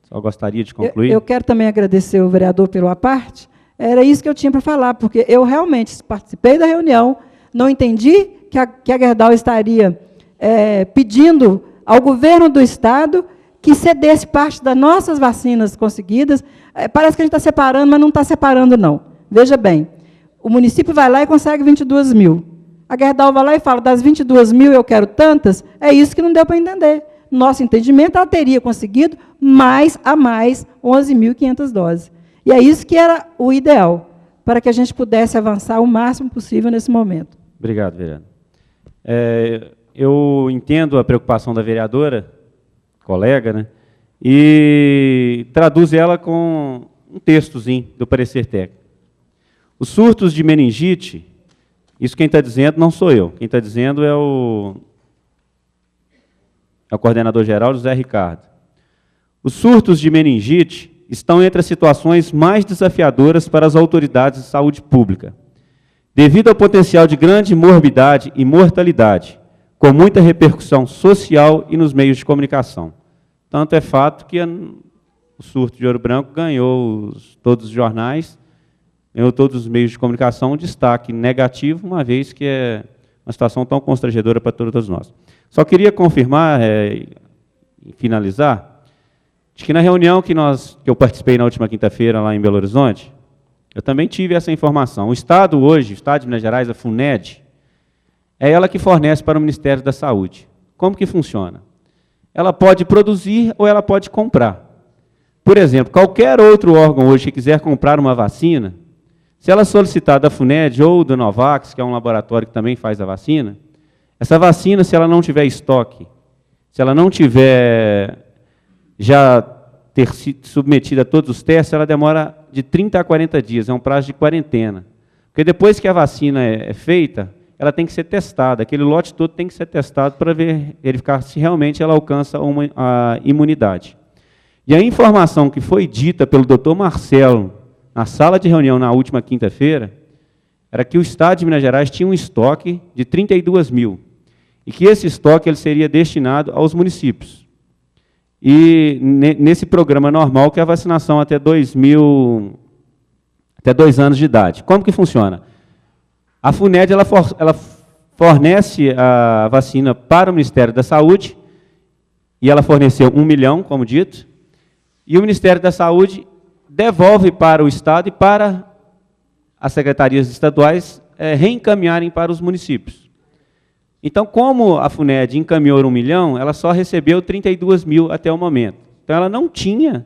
só gostaria de concluir. Eu quero também agradecer o vereador pela parte. Era isso que eu tinha para falar, porque eu realmente participei da reunião, não entendi que a Gerdau estaria pedindo ao governo do Estado que cedesse parte das nossas vacinas conseguidas. Parece que a gente está separando, mas não está separando, não. Veja bem, o município vai lá e consegue 22 mil. A Gerdau vai lá e fala, das 22 mil eu quero tantas, é isso que não deu para entender. Nosso entendimento, ela teria conseguido mais 11.500 doses. E é isso que era o ideal, para que a gente pudesse avançar o máximo possível nesse momento. Obrigado, vereador. Eu entendo a preocupação da vereadora, colega, né, e traduzo ela com um textozinho do parecer técnico. Os surtos de meningite, isso quem está dizendo não sou eu, quem está dizendo é o coordenador-geral, José Ricardo. Os surtos de meningite estão entre as situações mais desafiadoras para as autoridades de saúde pública, devido ao potencial de grande morbidade e mortalidade, com muita repercussão social e nos meios de comunicação. Tanto é fato que o surto de Ouro Branco ganhou todos os jornais, ganhou todos os meios de comunicação um destaque negativo, uma vez que é uma situação tão constrangedora para todos nós. Só queria confirmar, e finalizar, de que na reunião que eu participei na última quinta-feira lá em Belo Horizonte, eu também tive essa informação. O Estado hoje, o Estado de Minas Gerais, a FUNED, é ela que fornece para o Ministério da Saúde. Como que funciona? Ela pode produzir ou ela pode comprar. Por exemplo, qualquer outro órgão hoje que quiser comprar uma vacina, se ela solicitar da FUNED ou do Novax, que é um laboratório que também faz a vacina, essa vacina, se ela não tiver estoque, se ela não tiver já ter sido submetida a todos os testes, ela demora de 30 a 40 dias, é um prazo de quarentena. Porque depois que a vacina é feita, ela tem que ser testada, aquele lote todo tem que ser testado para verificar se realmente ela alcança a imunidade. E a informação que foi dita pelo doutor Marcelo, na sala de reunião na última quinta-feira, era que o Estado de Minas Gerais tinha um estoque de 32 mil, e que esse estoque ele seria destinado aos municípios. E nesse programa normal, que é a vacinação até 2 anos de idade. Como que funciona? A FUNED ela fornece a vacina para o Ministério da Saúde, e ela forneceu 1 milhão, como dito, e o Ministério da Saúde devolve para o Estado e para as secretarias estaduais reencaminharem para os municípios. Então, como a FUNED encaminhou 1 milhão, ela só recebeu 32 mil até o momento. Então, ela não tinha,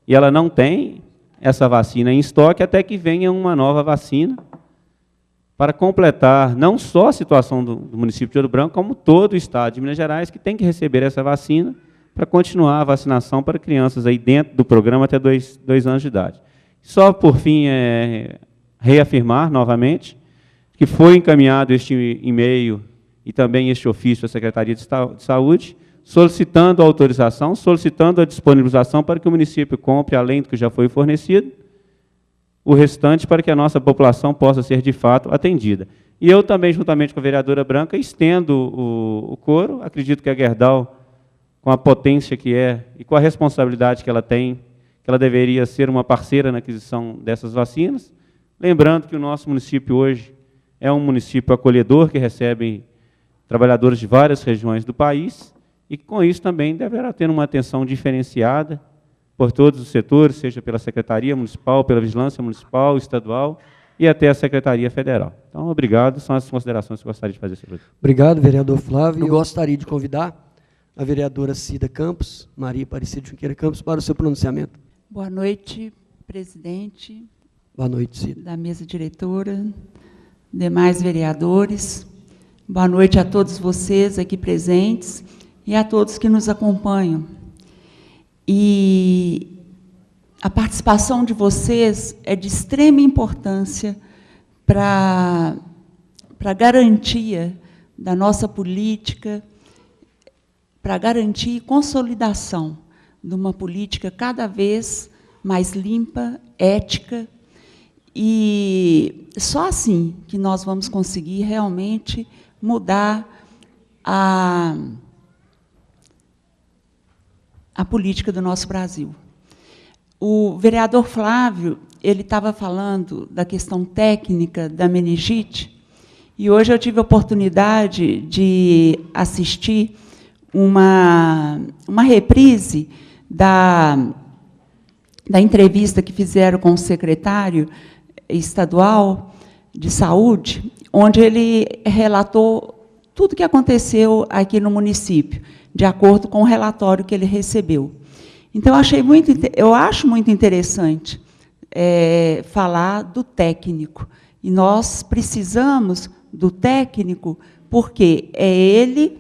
e ela não tem, essa vacina em estoque, até que venha uma nova vacina, para completar não só a situação do município de Ouro Branco, como todo o Estado de Minas Gerais, que tem que receber essa vacina, para continuar a vacinação para crianças aí dentro do programa até 2 anos de idade. Só por fim, reafirmar novamente que foi encaminhado este e-mail e também este ofício à Secretaria de Saúde, solicitando a autorização, solicitando a disponibilização para que o município compre, além do que já foi fornecido, o restante para que a nossa população possa ser, de fato, atendida. E eu também, juntamente com a vereadora Branca, estendo o coro. Acredito que a Gerdau, com a potência que é e com a responsabilidade que ela tem, que ela deveria ser uma parceira na aquisição dessas vacinas. Lembrando que o nosso município hoje é um município acolhedor, que recebe trabalhadores de várias regiões do país, e que, com isso, também deverá ter uma atenção diferenciada por todos os setores, seja pela Secretaria Municipal, pela Vigilância Municipal, Estadual e até a Secretaria Federal. Então, obrigado. São as considerações que eu gostaria de fazer sobre isso. Obrigado, vereador Flávio. Eu gostaria de convidar a vereadora Cida Campos, Maria Aparecida Junqueira Campos, para o seu pronunciamento. Boa noite, presidente. Boa noite, Cida. Da mesa diretora, demais vereadores. Boa noite a todos vocês aqui presentes e a todos que nos acompanham. E a participação de vocês é de extrema importância para a garantia da nossa política, para a garantia e consolidação de uma política cada vez mais limpa, ética, e só assim que nós vamos conseguir realmente mudar a política do nosso Brasil. O vereador Flávio, ele estava falando da questão técnica da meningite, e hoje eu tive a oportunidade de assistir uma reprise da entrevista que fizeram com o secretário estadual de saúde, onde ele relatou tudo o que aconteceu aqui no município, de acordo com o relatório que ele recebeu. Então, eu acho muito interessante falar do técnico. E nós precisamos do técnico, porque é ele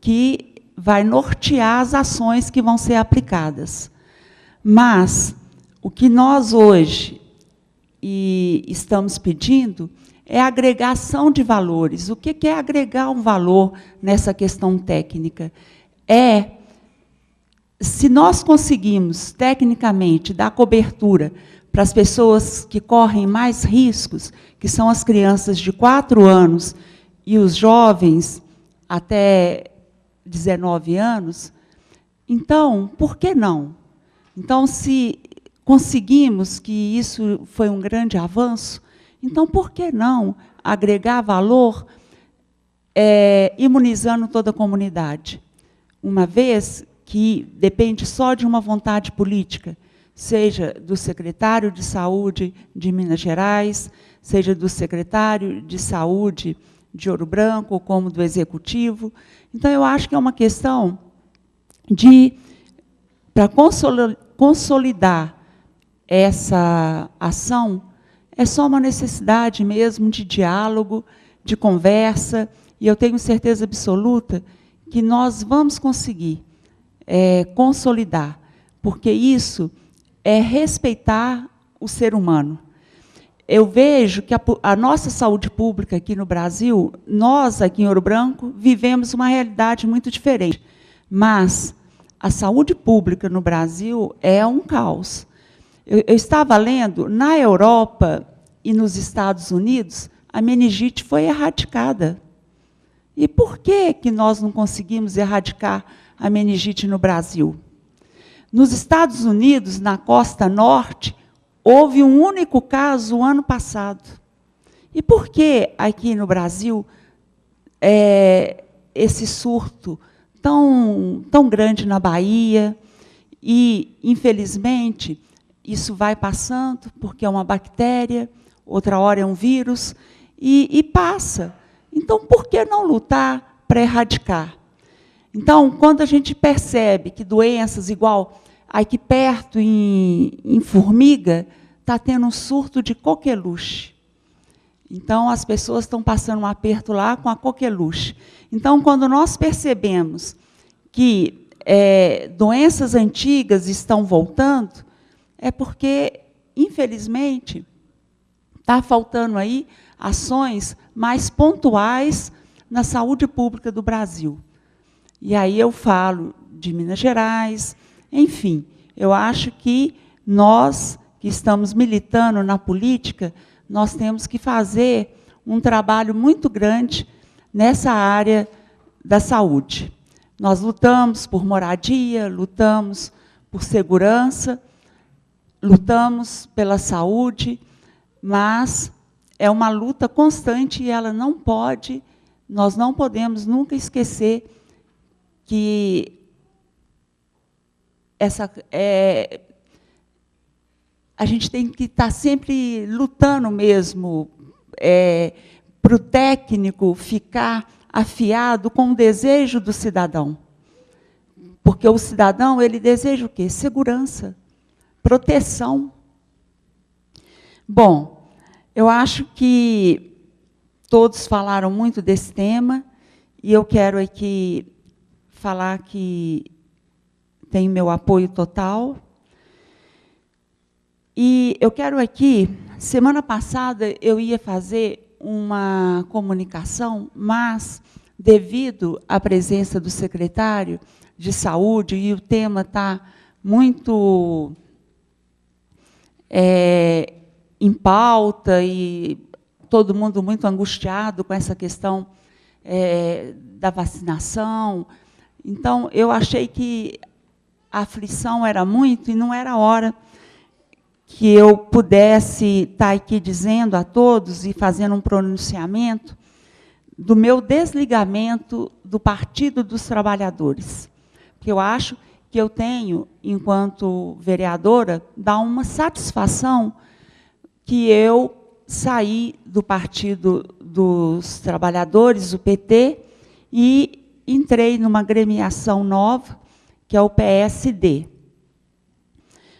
que vai nortear as ações que vão ser aplicadas. Mas o que nós hoje estamos pedindo é agregação de valores. O que é agregar um valor nessa questão técnica? Se nós conseguimos, tecnicamente, dar cobertura para as pessoas que correm mais riscos, que são as crianças de 4 anos e os jovens até 19 anos, então, por que não? Então, se conseguimos que isso foi um grande avanço, então, por que não agregar valor imunizando toda a comunidade? Uma vez que depende só de uma vontade política, seja do secretário de Saúde de Minas Gerais, seja do secretário de Saúde de Ouro Branco, como do Executivo. Então, eu acho que é uma questão para consolidar essa ação, é só uma necessidade mesmo de diálogo, de conversa, e eu tenho certeza absoluta que nós vamos conseguir consolidar, porque isso é respeitar o ser humano. Eu vejo que a nossa saúde pública aqui no Brasil, nós aqui em Ouro Branco, vivemos uma realidade muito diferente, mas a saúde pública no Brasil é um caos. Eu estava lendo, na Europa e nos Estados Unidos, a meningite foi erradicada. E por que nós não conseguimos erradicar a meningite no Brasil? Nos Estados Unidos, na costa norte, houve um único caso o ano passado. E por que aqui no Brasil esse surto tão grande na Bahia? E, infelizmente, isso vai passando, porque é uma bactéria, outra hora é um vírus, e passa. Então, por que não lutar para erradicar? Então, quando a gente percebe que doenças igual aqui perto, em Formiga, está tendo um surto de coqueluche. Então, as pessoas estão passando um aperto lá com a coqueluche. Então, quando nós percebemos que doenças antigas estão voltando, é porque infelizmente, está faltando aí ações mais pontuais na saúde pública do Brasil. E aí eu falo de Minas Gerais, enfim, eu acho que nós, que estamos militando na política, nós temos que fazer um trabalho muito grande nessa área da saúde. Nós lutamos por moradia, lutamos por segurança, lutamos pela saúde, mas é uma luta constante e ela não pode, nós não podemos nunca esquecer que a gente tem que estar sempre lutando mesmo para o técnico ficar afiado com o desejo do cidadão. Porque o cidadão, ele deseja o quê? Segurança, proteção. Bom, eu acho que todos falaram muito desse tema, e eu quero aqui falar que tem meu apoio total. E eu quero aqui, semana passada eu ia fazer uma comunicação, mas, devido à presença do secretário de Saúde, e o tema está muito em pauta, e todo mundo muito angustiado com essa questão da vacinação. Então, eu achei que a aflição era muito, e não era hora que eu pudesse estar aqui dizendo a todos e fazendo um pronunciamento do meu desligamento do Partido dos Trabalhadores. Porque eu acho que eu tenho, enquanto vereadora, dar uma satisfação que eu saí do Partido dos Trabalhadores, o PT, e entrei numa agremiação nova, que é o PSD.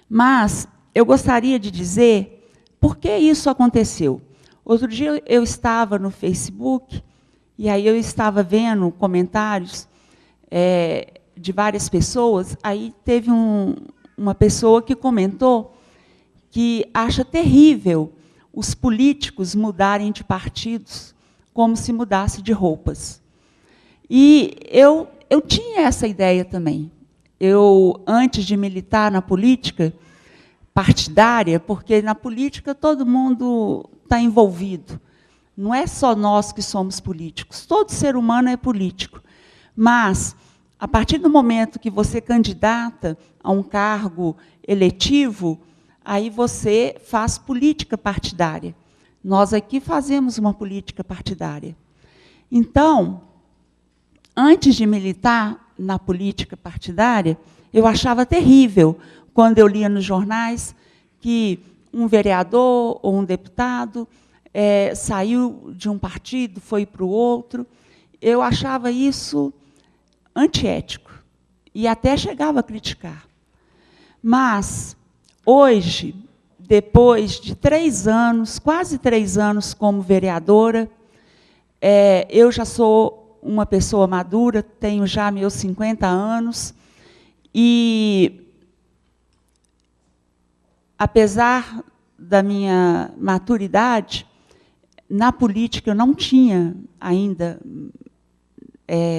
Mas eu gostaria de dizer por que isso aconteceu. Outro dia eu estava no Facebook, e aí eu estava vendo comentários de várias pessoas, aí teve uma pessoa que comentou que acha terrível os políticos mudarem de partidos como se mudasse de roupas. E eu tinha essa ideia também. Eu, antes de militar na política partidária, porque na política todo mundo está envolvido. Não é só nós que somos políticos, todo ser humano é político. Mas, a partir do momento que você candidata a um cargo eletivo, aí você faz política partidária. Nós aqui fazemos uma política partidária. Então, antes de militar na política partidária, eu achava terrível quando eu lia nos jornais que um vereador ou um deputado saiu de um partido, foi para o outro. Eu achava isso antiético e até chegava a criticar. Mas, hoje, depois de 3 anos, quase 3 anos como vereadora, eu já sou uma pessoa madura, tenho já meus 50 anos, e, apesar da minha maturidade, na política eu não tinha ainda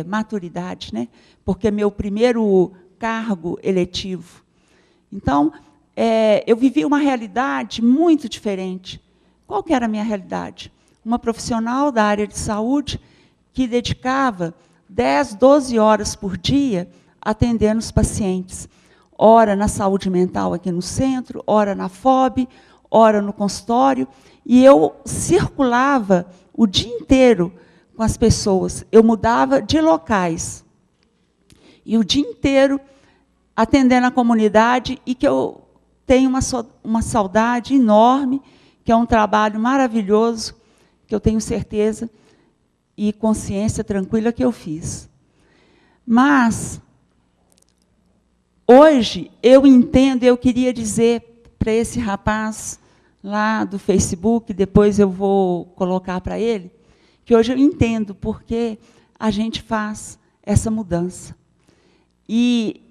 maturidade, né? Porque meu primeiro cargo eletivo. Então, eu vivi uma realidade muito diferente. Qual que era a minha realidade? Uma profissional da área de saúde que dedicava 10, 12 horas por dia atendendo os pacientes. Ora na saúde mental aqui no centro, ora na FOB, ora no consultório, e eu circulava o dia inteiro com as pessoas. Eu mudava de locais. E o dia inteiro atendendo a comunidade, e que eu tenho uma saudade enorme, que é um trabalho maravilhoso, que eu tenho certeza e consciência tranquila que eu fiz. Mas, hoje, eu entendo, eu queria dizer para esse rapaz lá do Facebook, depois eu vou colocar para ele, que hoje eu entendo porque a gente faz essa mudança. E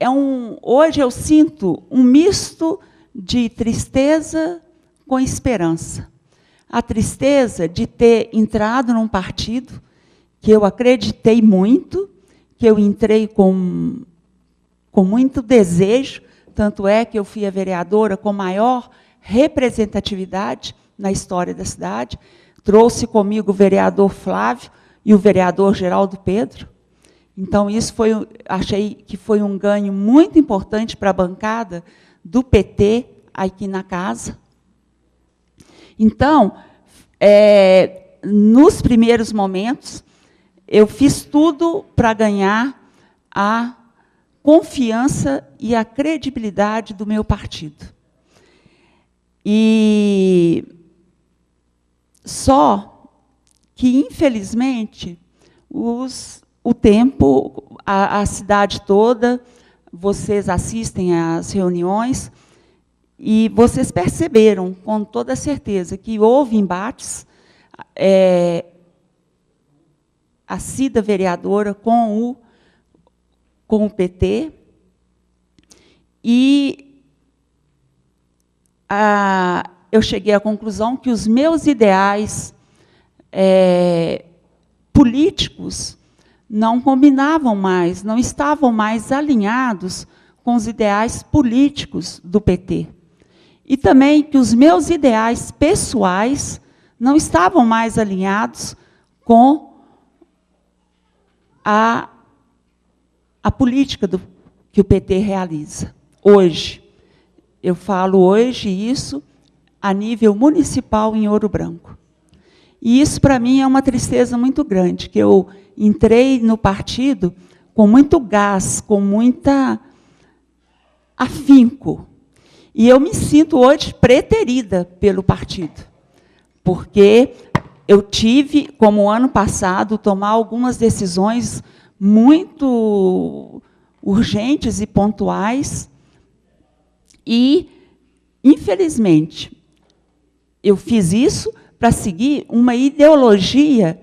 hoje eu sinto um misto de tristeza com esperança. A tristeza de ter entrado num partido que eu acreditei muito, que eu entrei com muito desejo, tanto é que eu fui a vereadora com maior representatividade na história da cidade, trouxe comigo o vereador Flávio e o vereador Geraldo Pedro. Então, isso achei que foi um ganho muito importante para a bancada do PT aqui na casa. Então, nos primeiros momentos, eu fiz tudo para ganhar a confiança e a credibilidade do meu partido. E só que, infelizmente, o tempo, a cidade toda, vocês assistem às reuniões, e vocês perceberam, com toda certeza, que houve embates, a Cida vereadora com o PT, e eu cheguei à conclusão que os meus ideais políticos não combinavam mais, não estavam mais alinhados com os ideais políticos do PT. E também que os meus ideais pessoais não estavam mais alinhados com a política que o PT realiza. Hoje, eu falo hoje isso a nível municipal em Ouro Branco. E isso, para mim, é uma tristeza muito grande, que eu entrei no partido com muito gás, com muita afinco. E eu me sinto hoje preterida pelo partido, porque eu tive, como ano passado, tomar algumas decisões muito urgentes e pontuais, e, infelizmente, eu fiz isso para seguir uma ideologia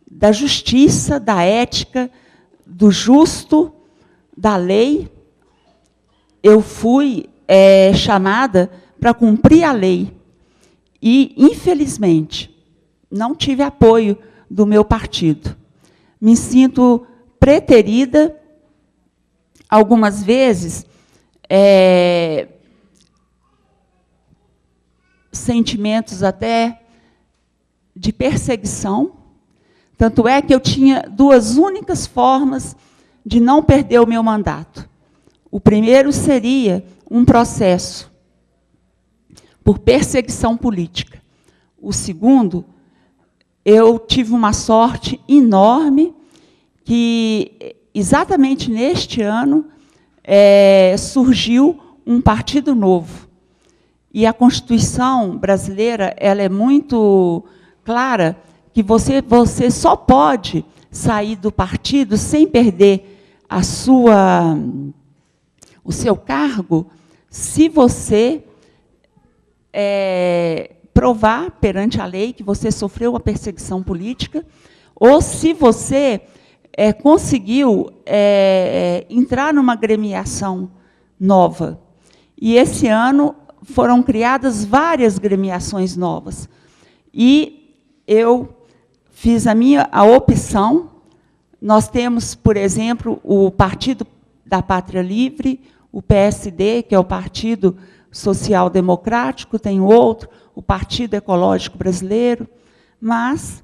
da justiça, da ética, do justo, da lei. Eu fui chamada para cumprir a lei. E, infelizmente, não tive apoio do meu partido. Me sinto preterida, algumas vezes, sentimentos até de perseguição. Tanto é que eu tinha duas únicas formas de não perder o meu mandato. O primeiro seria um processo por perseguição política. O segundo, eu tive uma sorte enorme que, exatamente neste ano, surgiu um partido novo. E a Constituição brasileira, ela é muito clara, que você só pode sair do partido sem perder o seu cargo, se você provar perante a lei que você sofreu uma perseguição política, ou se você conseguiu entrar numa gremiação nova. E esse ano foram criadas várias gremiações novas. E eu fiz a opção. Nós temos, por exemplo, o Partido da Pátria Livre, o PSD, que é o Partido Social Democrático, tem outro, o Partido Ecológico Brasileiro, mas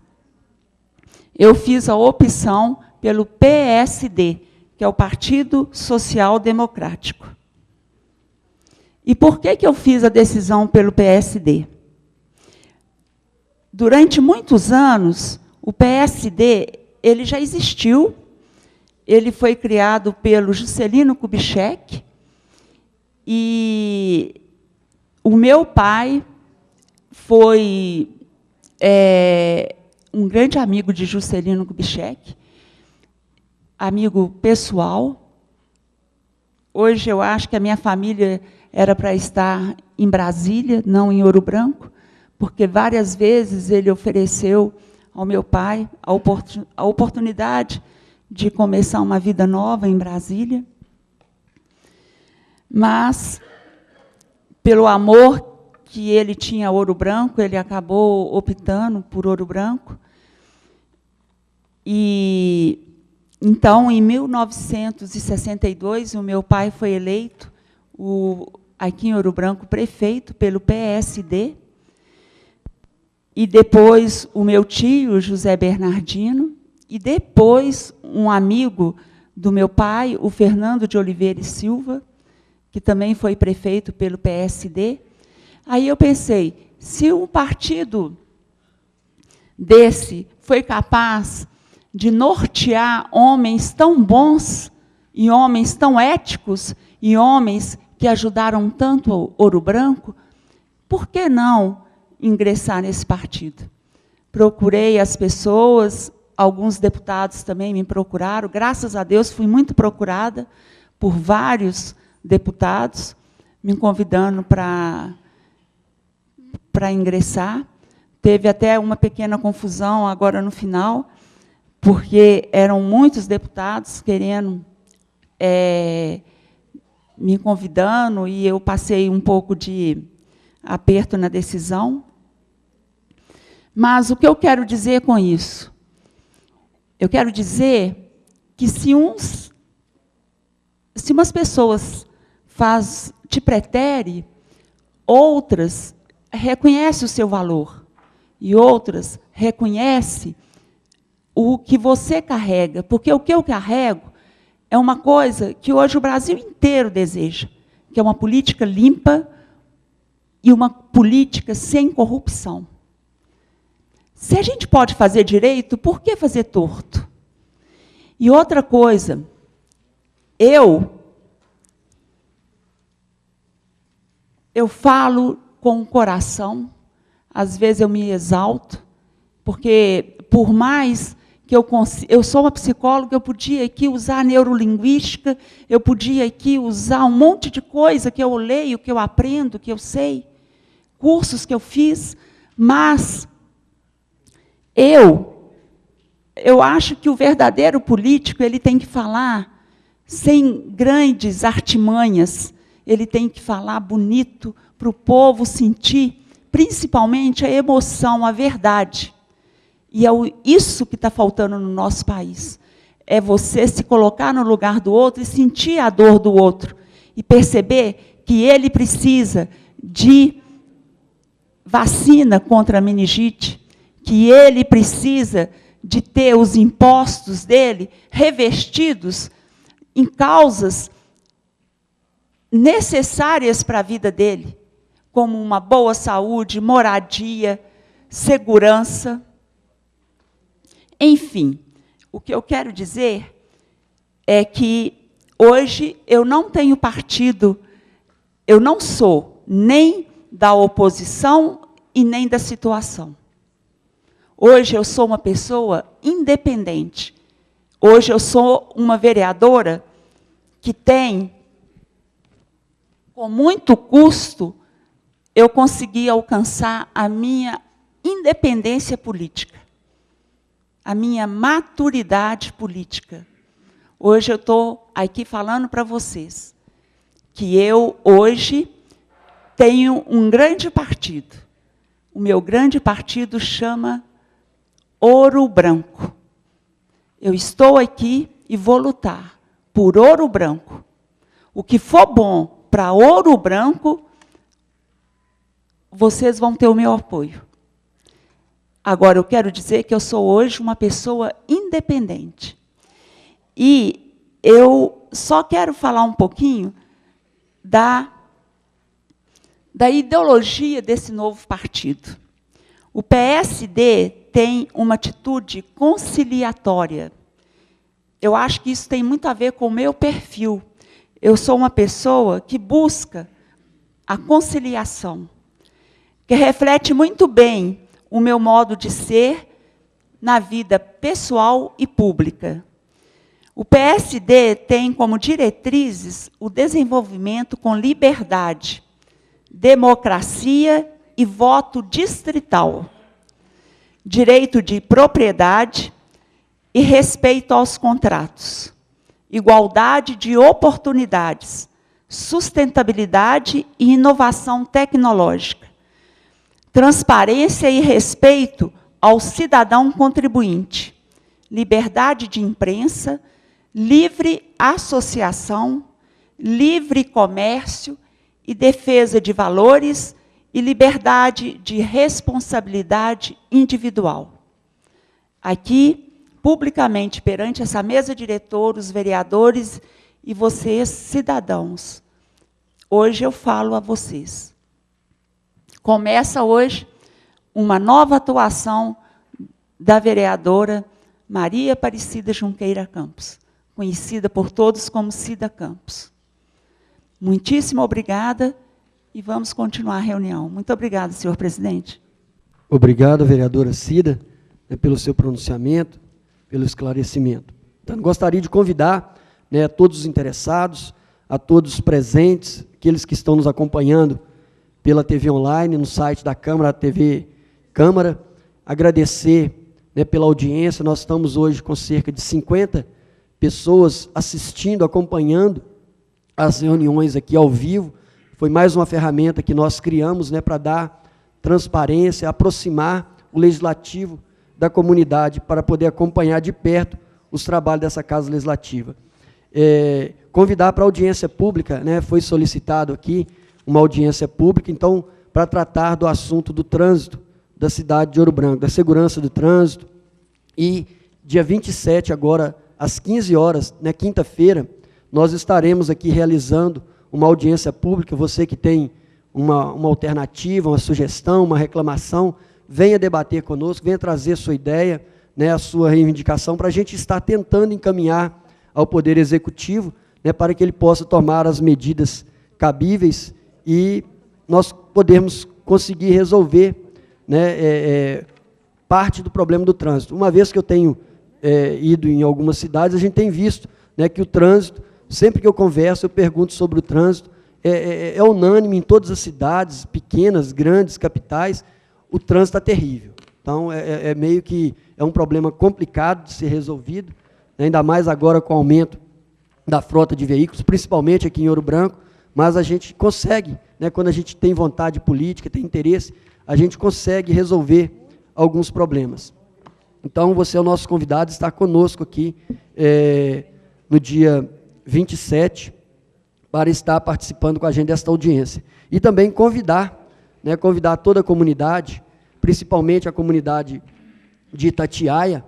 eu fiz a opção pelo PSD, que é o Partido Social Democrático. E por que eu fiz a decisão pelo PSD? Durante muitos anos, o PSD ele já existiu, ele foi criado pelo Juscelino Kubitschek, e o meu pai foi um grande amigo de Juscelino Kubitschek, amigo pessoal. Hoje eu acho que a minha família era para estar em Brasília, não em Ouro Branco, porque várias vezes ele ofereceu ao meu pai a oportunidade de começar uma vida nova em Brasília. Mas, pelo amor que ele tinha Ouro Branco, ele acabou optando por Ouro Branco. E então, em 1962, o meu pai foi eleito, aqui em Ouro Branco, prefeito pelo PSD. E depois o meu tio, José Bernardino, e depois um amigo do meu pai, o Fernando de Oliveira e Silva, que também foi prefeito pelo PSD. Aí eu pensei, se um partido desse foi capaz de nortear homens tão bons, e homens tão éticos, e homens que ajudaram tanto Ouro Branco, por que não ingressar nesse partido? Procurei as pessoas, alguns deputados também me procuraram, graças a Deus fui muito procurada por vários deputados, me convidando para ingressar. Teve até uma pequena confusão agora no final, porque eram muitos deputados querendo, me convidando, e eu passei um pouco de aperto na decisão. Mas o que eu quero dizer com isso? Eu quero dizer que se umas pessoas te pretere, outras reconhecem o seu valor, e outras reconhecem o que você carrega, porque o que eu carrego é uma coisa que hoje o Brasil inteiro deseja, que é uma política limpa e uma política sem corrupção. Se a gente pode fazer direito, por que fazer torto? E outra coisa, eu falo com o coração, às vezes eu me exalto, porque, por mais que eu sou uma psicóloga, eu podia aqui usar a neurolinguística, eu podia aqui usar um monte de coisa que eu leio, que eu aprendo, que eu sei, cursos que eu fiz, mas eu acho que o verdadeiro político, ele tem que falar sem grandes artimanhas, ele tem que falar bonito para o povo sentir, principalmente a emoção, a verdade. E é isso que está faltando no nosso país. É você se colocar no lugar do outro e sentir a dor do outro. E perceber que ele precisa de vacina contra a meningite, que ele precisa de ter os impostos dele revestidos em causas necessárias para a vida dele, como uma boa saúde, moradia, segurança. Enfim, o que eu quero dizer é que hoje eu não tenho partido, eu não sou nem da oposição e nem da situação. Hoje eu sou uma pessoa independente. Hoje eu sou uma vereadora que tem, com muito custo, eu consegui alcançar a minha independência política, a minha maturidade política. Hoje eu estou aqui falando para vocês que eu, hoje, tenho um grande partido. O meu grande partido chama Ouro Branco. Eu estou aqui e vou lutar por Ouro Branco. O que for bom para Ouro Branco, vocês vão ter o meu apoio. Agora, eu quero dizer que eu sou hoje uma pessoa independente. E eu só quero falar um pouquinho da ideologia desse novo partido. O PSD tem uma atitude conciliatória. Eu acho que isso tem muito a ver com o meu perfil. Eu sou uma pessoa que busca a conciliação, que reflete muito bem o meu modo de ser na vida pessoal e pública. O PSD tem como diretrizes o desenvolvimento com liberdade, democracia e voto distrital, direito de propriedade e respeito aos contratos, igualdade de oportunidades, sustentabilidade e inovação tecnológica, transparência e respeito ao cidadão contribuinte, liberdade de imprensa, livre associação, livre comércio e defesa de valores e liberdade de responsabilidade individual. Aqui, publicamente, perante essa mesa diretora, os vereadores e vocês, cidadãos, hoje eu falo a vocês. Começa hoje uma nova atuação da vereadora Maria Aparecida Junqueira Campos, conhecida por todos como Cida Campos. Muitíssimo obrigada e vamos continuar a reunião. Muito obrigada, senhor presidente. Obrigado, vereadora Cida, pelo seu pronunciamento, pelo esclarecimento. Então, gostaria de convidar todos os interessados, a todos os presentes, aqueles que estão nos acompanhando pela TV online, no site da Câmara, a TV Câmara, agradecer pela audiência. Nós estamos hoje com cerca de 50 pessoas assistindo, acompanhando as reuniões aqui ao vivo. Foi mais uma ferramenta que nós criamos para dar transparência, aproximar o legislativo da comunidade para poder acompanhar de perto os trabalhos dessa Casa Legislativa. Convidar para a audiência pública, foi solicitado aqui uma audiência pública, então, para tratar do assunto do trânsito da cidade de Ouro Branco, da segurança do trânsito, e dia 27, agora, às 15 horas, quinta-feira, nós estaremos aqui realizando uma audiência pública. Você que tem uma alternativa, uma sugestão, uma reclamação, venha debater conosco, venha trazer a sua ideia, a sua reivindicação, para a gente estar tentando encaminhar ao Poder Executivo, para que ele possa tomar as medidas cabíveis e nós podemos conseguir resolver parte do problema do trânsito. Uma vez que eu tenho ido em algumas cidades, a gente tem visto que o trânsito, sempre que eu converso, eu pergunto sobre o trânsito, é unânime em todas as cidades, pequenas, grandes, capitais, o trânsito está terrível. Então, meio que é um problema complicado de ser resolvido, ainda mais agora com o aumento da frota de veículos, principalmente aqui em Ouro Branco, mas a gente consegue, quando a gente tem vontade política, tem interesse, a gente consegue resolver alguns problemas. Então, você é o nosso convidado, está conosco aqui no dia 27, para estar participando com a gente desta audiência. E também convidar toda a comunidade, principalmente a comunidade de Itatiaia,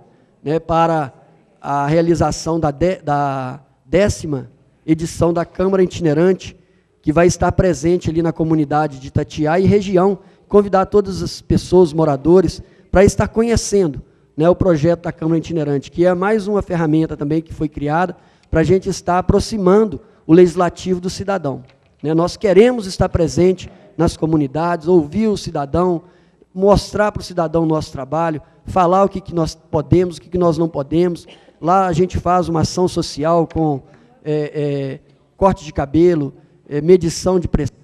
para a realização da 10ª edição da Câmara Itinerante, que vai estar presente ali na comunidade de Itatiaia e região, convidar todas as pessoas, moradores, para estar conhecendo o projeto da Câmara Itinerante, que é mais uma ferramenta também que foi criada para a gente estar aproximando o legislativo do cidadão. Nós queremos estar presente nas comunidades, ouvir o cidadão, mostrar para o cidadão o nosso trabalho, falar o que nós podemos, o que nós não podemos. Lá a gente faz uma ação social com corte de cabelo, medição de pressão.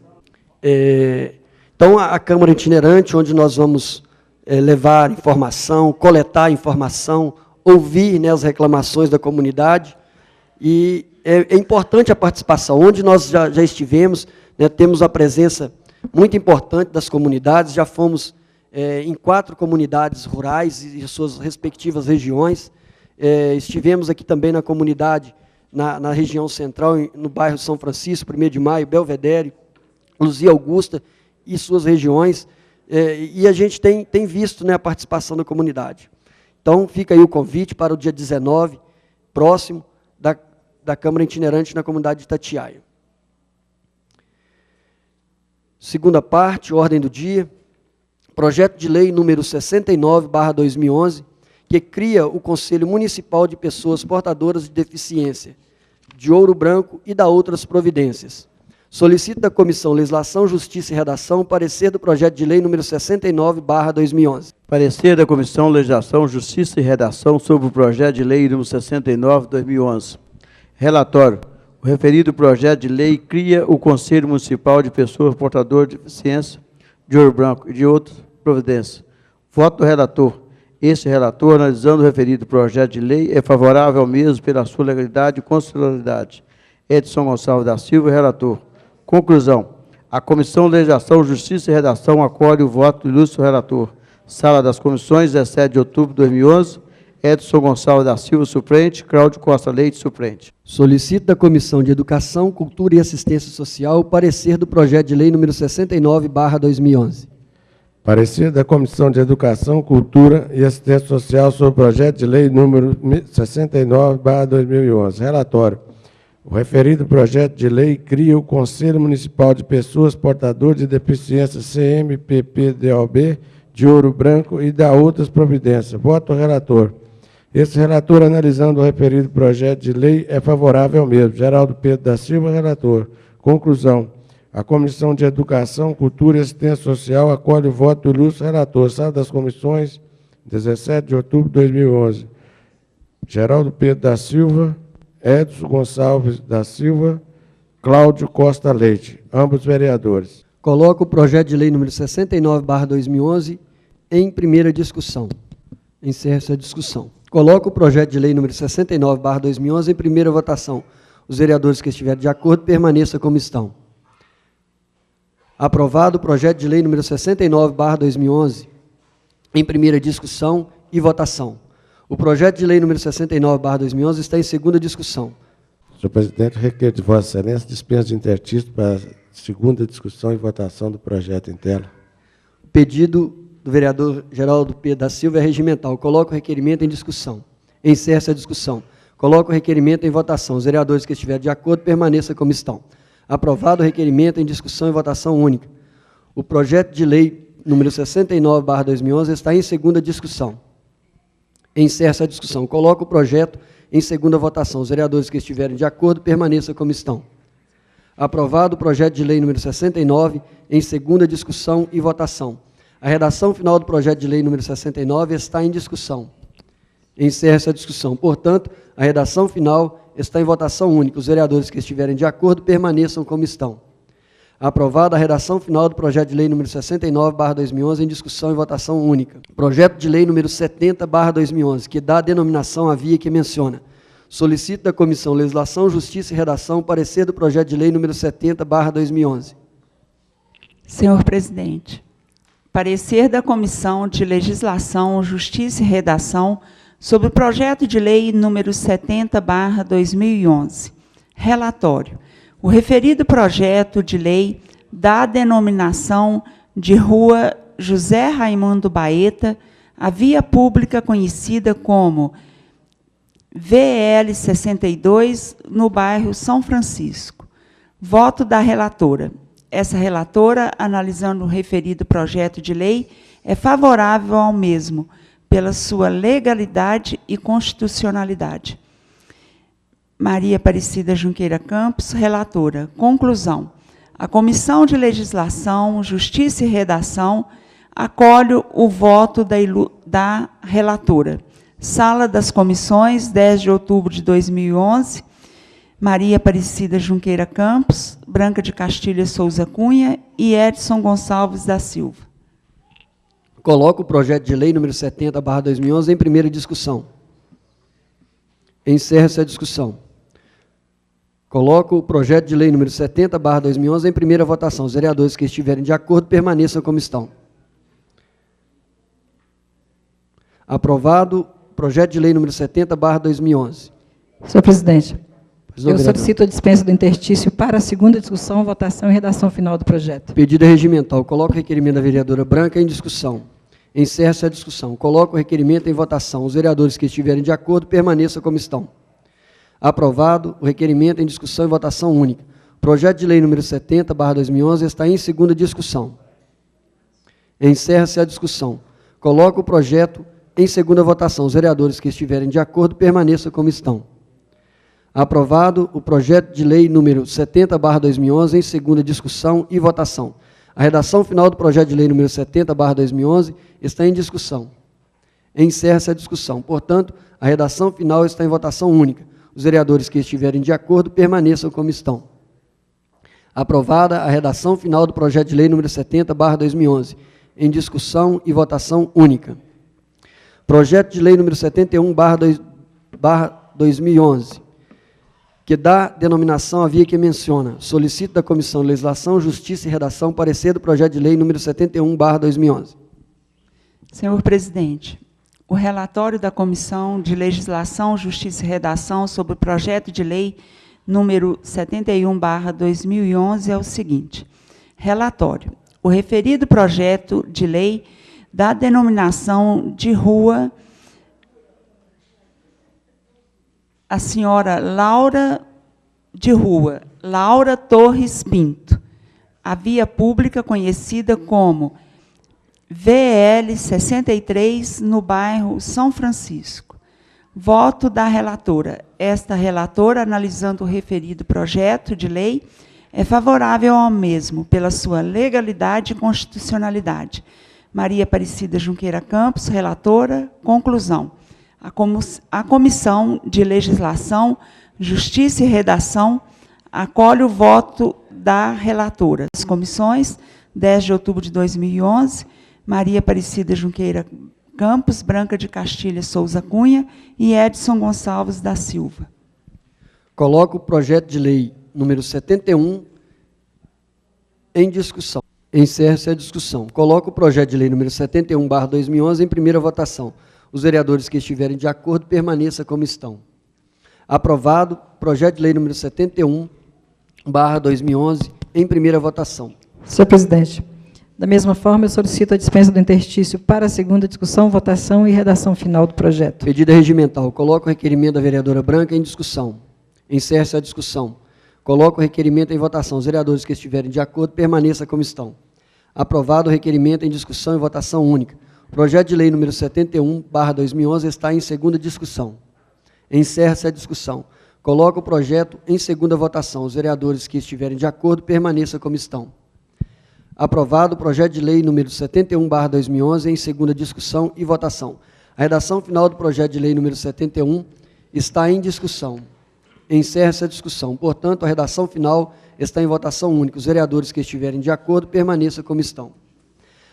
Então, a Câmara Itinerante, onde nós vamos levar informação, coletar informação, ouvir as reclamações da comunidade, e é importante a participação. Onde nós já estivemos, temos a presença muito importante das comunidades, já fomos em 4 comunidades rurais e suas respectivas regiões, estivemos aqui também na comunidade, na região central, no bairro São Francisco, 1º de Maio, Belvedere, Luzia Augusta e suas regiões, e a gente tem visto a participação da comunidade. Então, fica aí o convite para o dia 19, próximo, da Câmara Itinerante na comunidade de Itatiaia. Segunda parte, ordem do dia, projeto de lei número 69/2011, que cria o Conselho Municipal de Pessoas Portadoras de Deficiência, de Ouro Branco e da outras providências. Solicito da Comissão Legislação, Justiça e Redação o parecer do projeto de lei número 69/2011. Parecer da Comissão Legislação, Justiça e Redação sobre o projeto de lei número 69/2011. Relatório. O referido projeto de lei cria o Conselho Municipal de Pessoas Portadoras de Deficiência de Ouro Branco e de outras providências. Voto do relator. Este relator, analisando o referido projeto de lei, é favorável ao mesmo pela sua legalidade e constitucionalidade. Edson Gonçalves da Silva, relator. Conclusão. A Comissão de Legislação, Justiça e Redação acolhe o voto do ilustre relator. Sala das Comissões, 17 de outubro de 2011. Edson Gonçalves da Silva, suplente. Cláudio Costa Leite, suplente. Solicito da Comissão de Educação, Cultura e Assistência Social o parecer do projeto de lei número 69/2011. Parecer da Comissão de Educação, Cultura e Assistência Social sobre o projeto de lei número 69/2011. Relatório. O referido projeto de lei cria o Conselho Municipal de Pessoas Portadoras de Deficiência CMPPDOB de Ouro Branco e dá outras providências. Voto ao relator. Esse relator, analisando o referido projeto de lei, é favorável ao mesmo. Geraldo Pedro da Silva, relator. Conclusão. A Comissão de Educação, Cultura e Assistência Social acolhe o voto do ilustre relator. Sala das Comissões, 17 de outubro de 2011. Geraldo Pedro da Silva, Edson Gonçalves da Silva, Cláudio Costa Leite, ambos vereadores. Coloco o projeto de lei número 69/2011 em primeira discussão. Encerro essa discussão. Coloco o projeto de lei número 69/2011 em primeira votação. Os vereadores que estiverem de acordo permaneçam como estão. Aprovado o projeto de lei número 69/2011 em primeira discussão e votação. O projeto de lei número 69/2011 está em segunda discussão. Senhor presidente, requer de Vossa Excelência dispensa de intertítulo para segunda discussão e votação do projeto em tela. O pedido do vereador Geraldo Pedro da Silva é regimental. Coloco o requerimento em discussão. Encerro essa discussão. Coloco o requerimento em votação. Os vereadores que estiverem de acordo permaneçam como estão. Aprovado o requerimento em discussão e votação única. O projeto de lei número 69/2011 está em segunda discussão. Encerro essa discussão. Coloco o projeto em segunda votação. Os vereadores que estiverem de acordo permaneçam como estão. Aprovado o projeto de lei número 69 em segunda discussão e votação. A redação final do projeto de lei número 69 está em discussão. Encerro essa discussão. Portanto, a redação final está em votação única. Os vereadores que estiverem de acordo permaneçam como estão. Aprovada a redação final do projeto de lei número 69/2011 em discussão e votação única. Projeto de lei número 70/2011, que dá a denominação à via que menciona. Solicito da Comissão Legislação, Justiça e Redação o parecer do projeto de lei número 70/2011. Senhor presidente, parecer da Comissão de Legislação, Justiça e Redação sobre o projeto de lei número 70/2011. Relatório. O referido projeto de lei dá a denominação de Rua José Raimundo Baeta, a via pública conhecida como VL 62, no bairro São Francisco. Voto da relatora. Essa relatora, analisando o referido projeto de lei, é favorável ao mesmo, pela sua legalidade e constitucionalidade. Maria Aparecida Junqueira Campos, relatora. Conclusão. A Comissão de Legislação, Justiça e Redação acolhe o voto da relatora. Sala das Comissões, 10 de outubro de 2011, Maria Aparecida Junqueira Campos, Branca de Castilho Souza Cunha e Edson Gonçalves da Silva. Coloco o projeto de lei número 70/2011 em primeira discussão. Encerro essa discussão. Coloco o projeto de lei número 70/2011 em primeira votação. Os vereadores que estiverem de acordo permaneçam como estão. Aprovado o projeto de lei número 70/2011. Senhor presidente, Não, eu solicito a dispensa do interstício para a segunda discussão, votação e redação final do projeto. Pedido é regimental. Coloco o requerimento da vereadora Branca em discussão. Encerro essa discussão. Coloco o requerimento em votação. Os vereadores que estiverem de acordo permaneçam como estão. Aprovado o requerimento em discussão e votação única. Projeto de lei número 70/2011 está em segunda discussão. Encerra-se a discussão. Coloco o projeto em segunda votação. Os vereadores que estiverem de acordo permaneçam como estão. Aprovado o projeto de lei número 70/2011 em segunda discussão e votação. A redação final do projeto de lei número 70/2011 está em discussão. Encerra-se a discussão. Portanto, a redação final está em votação única. Os vereadores que estiverem de acordo permaneçam como estão. Aprovada a redação final do projeto de lei número 70/2011 em discussão e votação única. Projeto de lei número 71/2011. que dá denominação à via que menciona. Solicito da Comissão de Legislação, Justiça e Redação parecer do projeto de lei número 71/2011. Senhor presidente, o relatório da Comissão de Legislação, Justiça e Redação sobre o projeto de lei número 71/2011 é o seguinte. Relatório. O referido projeto de lei dá denominação de rua a senhora Laura Torres Pinto, a via pública conhecida como VL 63, no bairro São Francisco. Voto da relatora. Esta relatora, analisando o referido projeto de lei, é favorável ao mesmo, pela sua legalidade e constitucionalidade. Maria Aparecida Junqueira Campos, relatora. Conclusão. A Comissão de Legislação, Justiça e Redação acolhe o voto da relatora. As comissões, 10 de outubro de 2011, Maria Aparecida Junqueira Campos, Branca de Castilha Souza Cunha e Edson Gonçalves da Silva. Coloco o projeto de lei número 71 em discussão. Encerra-se a discussão. Coloco o projeto de lei número 71/2011 em primeira votação. Os vereadores que estiverem de acordo permaneçam como estão. Aprovado. Projeto de lei número 71/2011 em primeira votação. Senhor presidente, da mesma forma, eu solicito a dispensa do interstício para a segunda discussão, votação e redação final do projeto. Medida regimental. Coloco o requerimento da vereadora Branca em discussão. Encerra-se a discussão. Coloco o requerimento em votação. Os vereadores que estiverem de acordo permaneçam como estão. Aprovado o requerimento em discussão e votação única. O projeto de lei número 71/2011 está em segunda discussão. Encerra-se a discussão. Coloco o projeto em segunda votação. Os vereadores que estiverem de acordo permaneçam como estão. Aprovado o projeto de lei número 71/2011 em segunda discussão e votação. A redação final do projeto de lei número 71 está em discussão. Encerra-se a discussão. Portanto, a redação final está em votação única. Os vereadores que estiverem de acordo permaneçam como estão.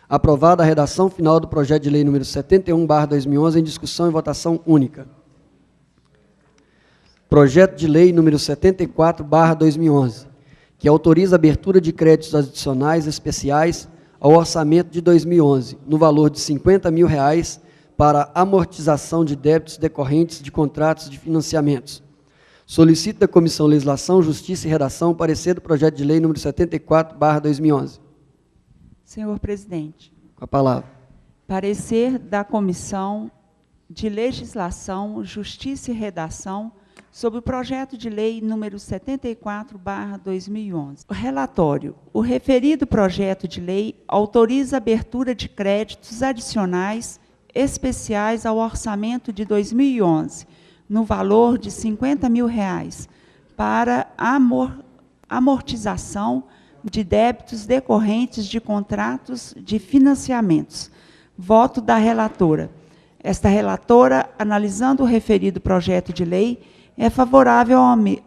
Aprovada a redação final do projeto de lei número 71/2011 em discussão e votação única. Projeto de lei número 74/2011, que autoriza a abertura de créditos adicionais especiais ao orçamento de 2011, no valor de R$ 50 mil para amortização de débitos decorrentes de contratos de financiamentos. Solicito da Comissão de Legislação, Justiça e Redação o parecer do projeto de lei número 74/2011. Senhor presidente. Com a palavra. Parecer da Comissão de Legislação, Justiça e Redação sobre o projeto de lei número 74/2011. O relatório. O referido projeto de lei autoriza a abertura de créditos adicionais especiais ao orçamento de 2011, no valor de R$ 50 mil para amortização de débitos decorrentes de contratos de financiamentos. Voto da relatora. Esta relatora, analisando o referido projeto de lei, é favorável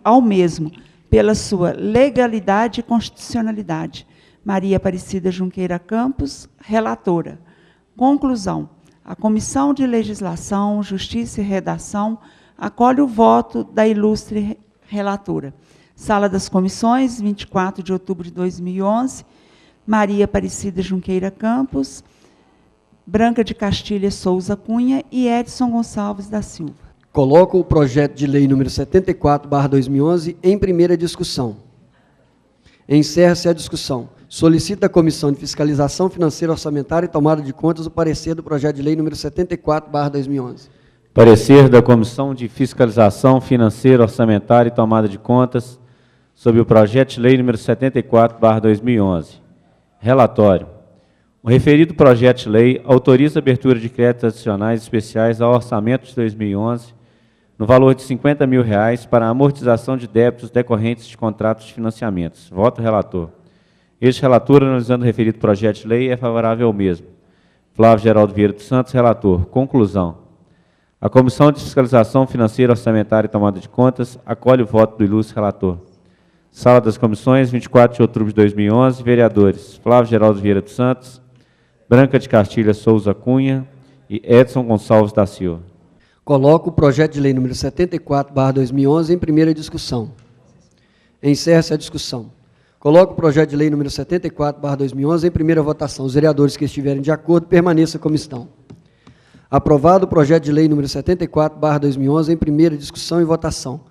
ao mesmo, pela sua legalidade e constitucionalidade. Maria Aparecida Junqueira Campos, relatora. Conclusão. A Comissão de Legislação, Justiça e Redação acolhe o voto da ilustre relatora. Sala das Comissões, 24 de outubro de 2011, Maria Aparecida Junqueira Campos, Branca de Castilha Souza Cunha e Edson Gonçalves da Silva. Coloco o projeto de lei número 74/2011 em primeira discussão. Encerra-se a discussão. Solicito da Comissão de Fiscalização Financeira, Orçamentária e Tomada de Contas o parecer do projeto de lei número 74/2011. Parecer da Comissão de Fiscalização Financeira, Orçamentária e Tomada de Contas sobre o projeto de lei número 74/2011. Relatório. O referido projeto de lei autoriza a abertura de créditos adicionais especiais ao orçamento de 2011, no valor de R$ 50 mil para a amortização de débitos decorrentes de contratos de financiamentos. Voto relator. Este relator, analisando o referido projeto de lei, é favorável ao mesmo. Flávio Geraldo Vieira dos Santos, relator. Conclusão. A Comissão de Fiscalização Financeira, Orçamentária e Tomada de Contas acolhe o voto do ilustre relator. Sala das Comissões, 24 de outubro de 2011, vereadores Flávio Geraldo Vieira dos Santos, Branca de Castilha Souza Cunha e Edson Gonçalves da Silva. Coloco o projeto de lei número 74/2011 em primeira discussão. Encerra-se a discussão. Coloco o projeto de lei número 74/2011 em primeira votação. Os vereadores que estiverem de acordo, permaneçam como estão. Aprovado o projeto de lei número 74/2011 em primeira discussão e votação,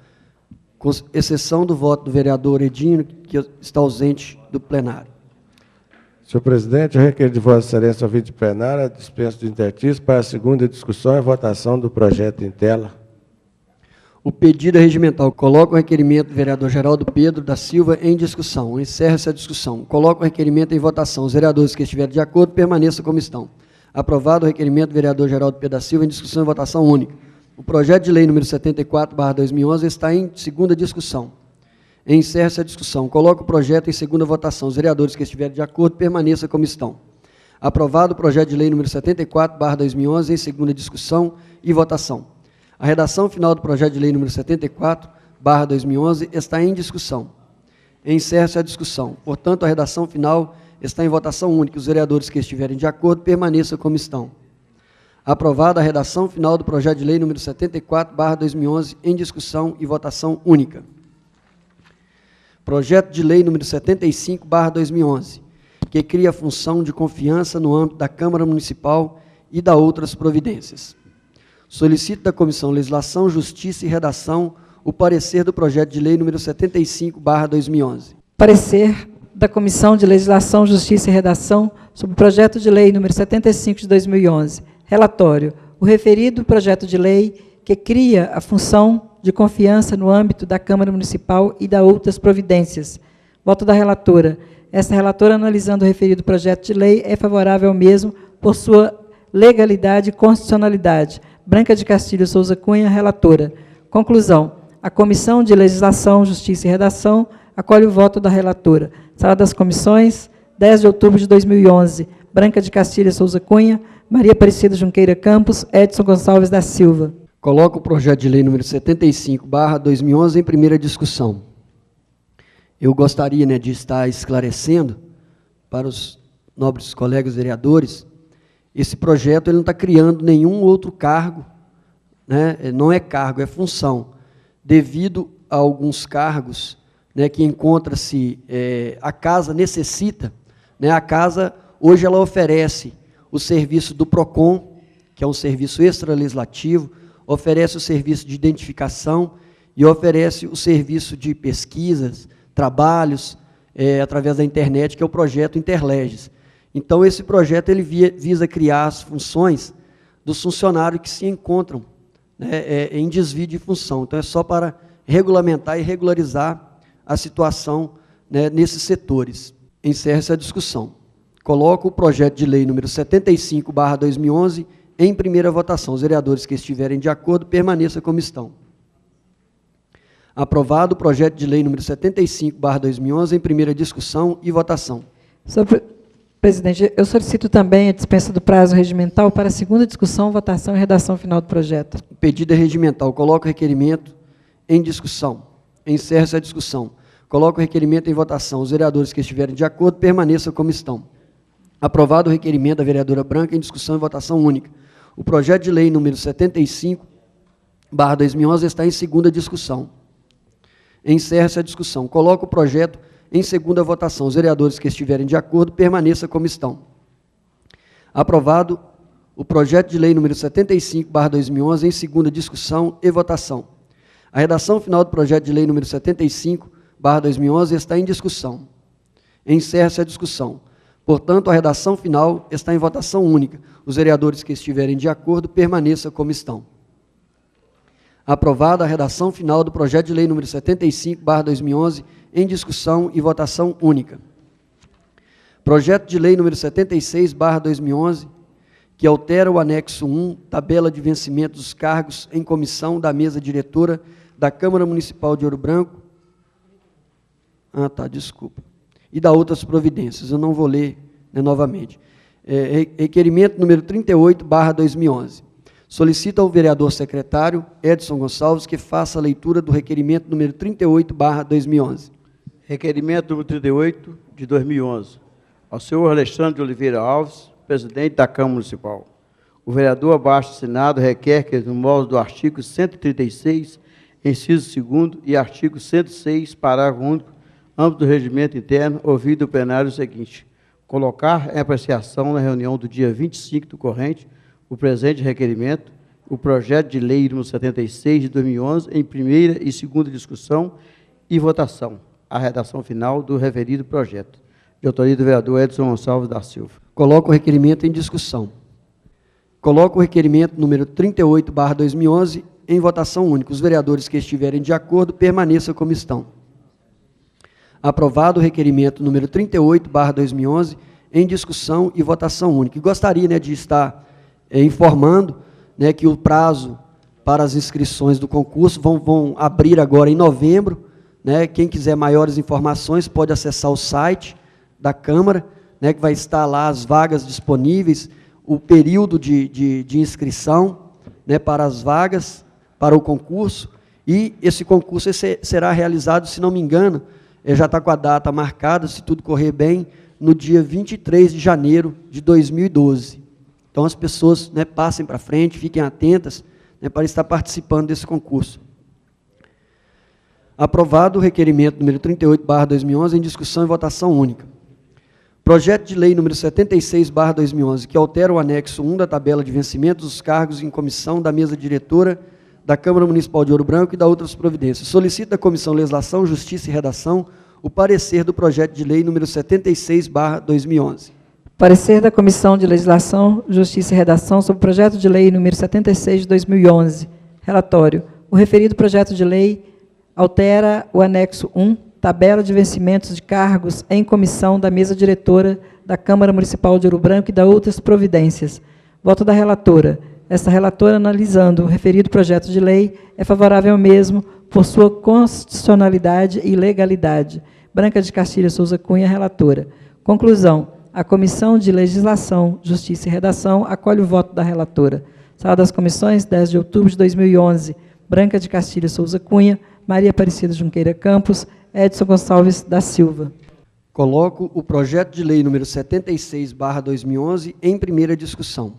com exceção do voto do vereador Edinho, que está ausente do plenário. Senhor presidente, eu requeiro de Vossa Excelência, ao vídeo plenário, a dispensa do interstício para a segunda discussão e votação do projeto em tela. O pedido é regimental. Coloco o requerimento do vereador Geraldo Pedro da Silva em discussão. Encerra-se a discussão. Coloco o requerimento em votação. Os vereadores que estiverem de acordo, permaneçam como estão. Aprovado o requerimento do vereador Geraldo Pedro da Silva em discussão e votação única. O projeto de lei número 74/2011 está em segunda discussão. Encerra-se a discussão. Coloco o projeto em segunda votação. Os vereadores que estiverem de acordo, permaneçam como estão. Aprovado o projeto de lei número 74/2011 em segunda discussão e votação. A redação final do projeto de lei número 74/2011 está em discussão. Encerra-se a discussão. Portanto, a redação final está em votação única. Os vereadores que estiverem de acordo, permaneçam como estão. Aprovada a redação final do projeto de lei número 74/2011 em discussão e votação única. Projeto de lei número 75/2011, que cria a função de confiança no âmbito da Câmara Municipal e da outras providências. Solicito da Comissão Legislação, Justiça e Redação o parecer do projeto de lei número 75/2011. Parecer da Comissão de Legislação, Justiça e Redação sobre o projeto de lei número 75 de 2011. Relatório. O referido projeto de lei que cria a função de confiança no âmbito da Câmara Municipal e da outras providências. Voto da relatora. Esta relatora, analisando o referido projeto de lei, é favorável ao mesmo por sua legalidade e constitucionalidade. Branca de Castilho Souza Cunha, relatora. Conclusão. A Comissão de Legislação, Justiça e Redação acolhe o voto da relatora. Sala das Comissões, 10 de outubro de 2011. Branca de Castilho Souza Cunha, Maria Aparecida Junqueira Campos, Edson Gonçalves da Silva. Coloco o projeto de lei número 75/2011 em primeira discussão. Eu gostaria, de estar esclarecendo para os nobres colegas vereadores, esse projeto ele não está criando nenhum outro cargo, não é cargo, é função, devido a alguns cargos que encontra-se, a casa necessita, a casa, hoje ela oferece o serviço do PROCON, que é um serviço extralegislativo, oferece o serviço de identificação e oferece o serviço de pesquisas, trabalhos, através da internet, que é o projeto Interleges. Então, esse projeto ele visa criar as funções dos funcionários que se encontram em desvio de função. Então, é só para regulamentar e regularizar a situação nesses setores. Encerra-se a discussão. Coloco o projeto de lei número 75/2011 em primeira votação. Os vereadores que estiverem de acordo, permaneçam como estão. Aprovado o projeto de lei número 75/2011 em primeira discussão e votação. Senhor presidente, eu solicito também a dispensa do prazo regimental para a segunda discussão, votação e redação final do projeto. O pedido é regimental. Coloco o requerimento em discussão. Encerra-se a discussão. Coloco o requerimento em votação. Os vereadores que estiverem de acordo, permaneçam como estão. Aprovado o requerimento da vereadora Branca em discussão e votação única. O projeto de lei número 75/2011 está em segunda discussão. Encerra-se a discussão. Coloco o projeto em segunda votação. Os vereadores que estiverem de acordo, permaneçam como estão. Aprovado o projeto de lei número 75/2011 em segunda discussão e votação. A redação final do projeto de lei número 75/2011 está em discussão. Encerra-se a discussão. Portanto, a redação final está em votação única. Os vereadores que estiverem de acordo, permaneçam como estão. Aprovada a redação final do projeto de lei número 75/2011 em discussão e votação única. Projeto de lei número 76/2011, que altera o anexo 1, tabela de vencimento dos cargos em comissão da mesa diretora da Câmara Municipal de Ouro Branco. Desculpa. E da outras providências. Eu não vou ler novamente. Requerimento número 38/2011. Solicito ao vereador secretário Edson Gonçalves que faça a leitura do requerimento número 38/2011. Requerimento número 38 de 2011. Ao senhor Alexandre de Oliveira Alves, presidente da Câmara Municipal. o vereador abaixo assinado requer que, no modo do artigo 136, inciso 2º, e artigo 106, parágrafo único, âmbito do regimento interno, ouvido o plenário o seguinte: colocar em apreciação na reunião do dia 25 do corrente o presente requerimento, o projeto de lei número 76 de 2011, em primeira e segunda discussão e votação, a redação final do referido projeto. De autoria do vereador Edson Gonçalves da Silva. Coloco o requerimento em discussão. Coloco o requerimento número 38/2011 em votação única. Os vereadores que estiverem de acordo permaneçam como estão. Aprovado o requerimento número 38/2011 em discussão e votação única. E gostaria, né, de estar informando, né, que o prazo para as inscrições do concurso vão abrir agora em novembro, né? Quem quiser maiores informações pode acessar o site da Câmara, né, que vai estar lá as vagas disponíveis, o período de inscrição, né, para as vagas, para o concurso, e esse concurso será realizado, se não me engano, já está com a data marcada, se tudo correr bem, no dia 23 de janeiro de 2012. Então, as pessoas, né, passem para frente, fiquem atentas, né, para estar participando desse concurso. Aprovado o requerimento número 38/2011 em discussão e votação única. Projeto de lei número 76/2011, que altera o anexo 1 da tabela de vencimentos dos cargos em comissão da mesa diretora da Câmara Municipal de Ouro Branco e da outras providências. Solicita à Comissão Legislação, Justiça e Redação o parecer do projeto de lei número 76/2011. Parecer da Comissão de Legislação, Justiça e Redação sobre o projeto de lei número 76 de 2011. Relatório. O referido projeto de lei altera o anexo 1, tabela de vencimentos de cargos em comissão da mesa diretora da Câmara Municipal de Ouro Branco e da outras providências. Voto da relatora. Esta relatora, analisando o referido projeto de lei, é favorável ao mesmo por sua constitucionalidade e legalidade. Branca de Castilho Souza Cunha, relatora. Conclusão. A Comissão de Legislação, Justiça e Redação acolhe o voto da relatora. Sala das Comissões, 10 de outubro de 2011. Branca de Castilho Souza Cunha, Maria Aparecida Junqueira Campos, Edson Gonçalves da Silva. Coloco o projeto de lei número 76/2011 em primeira discussão.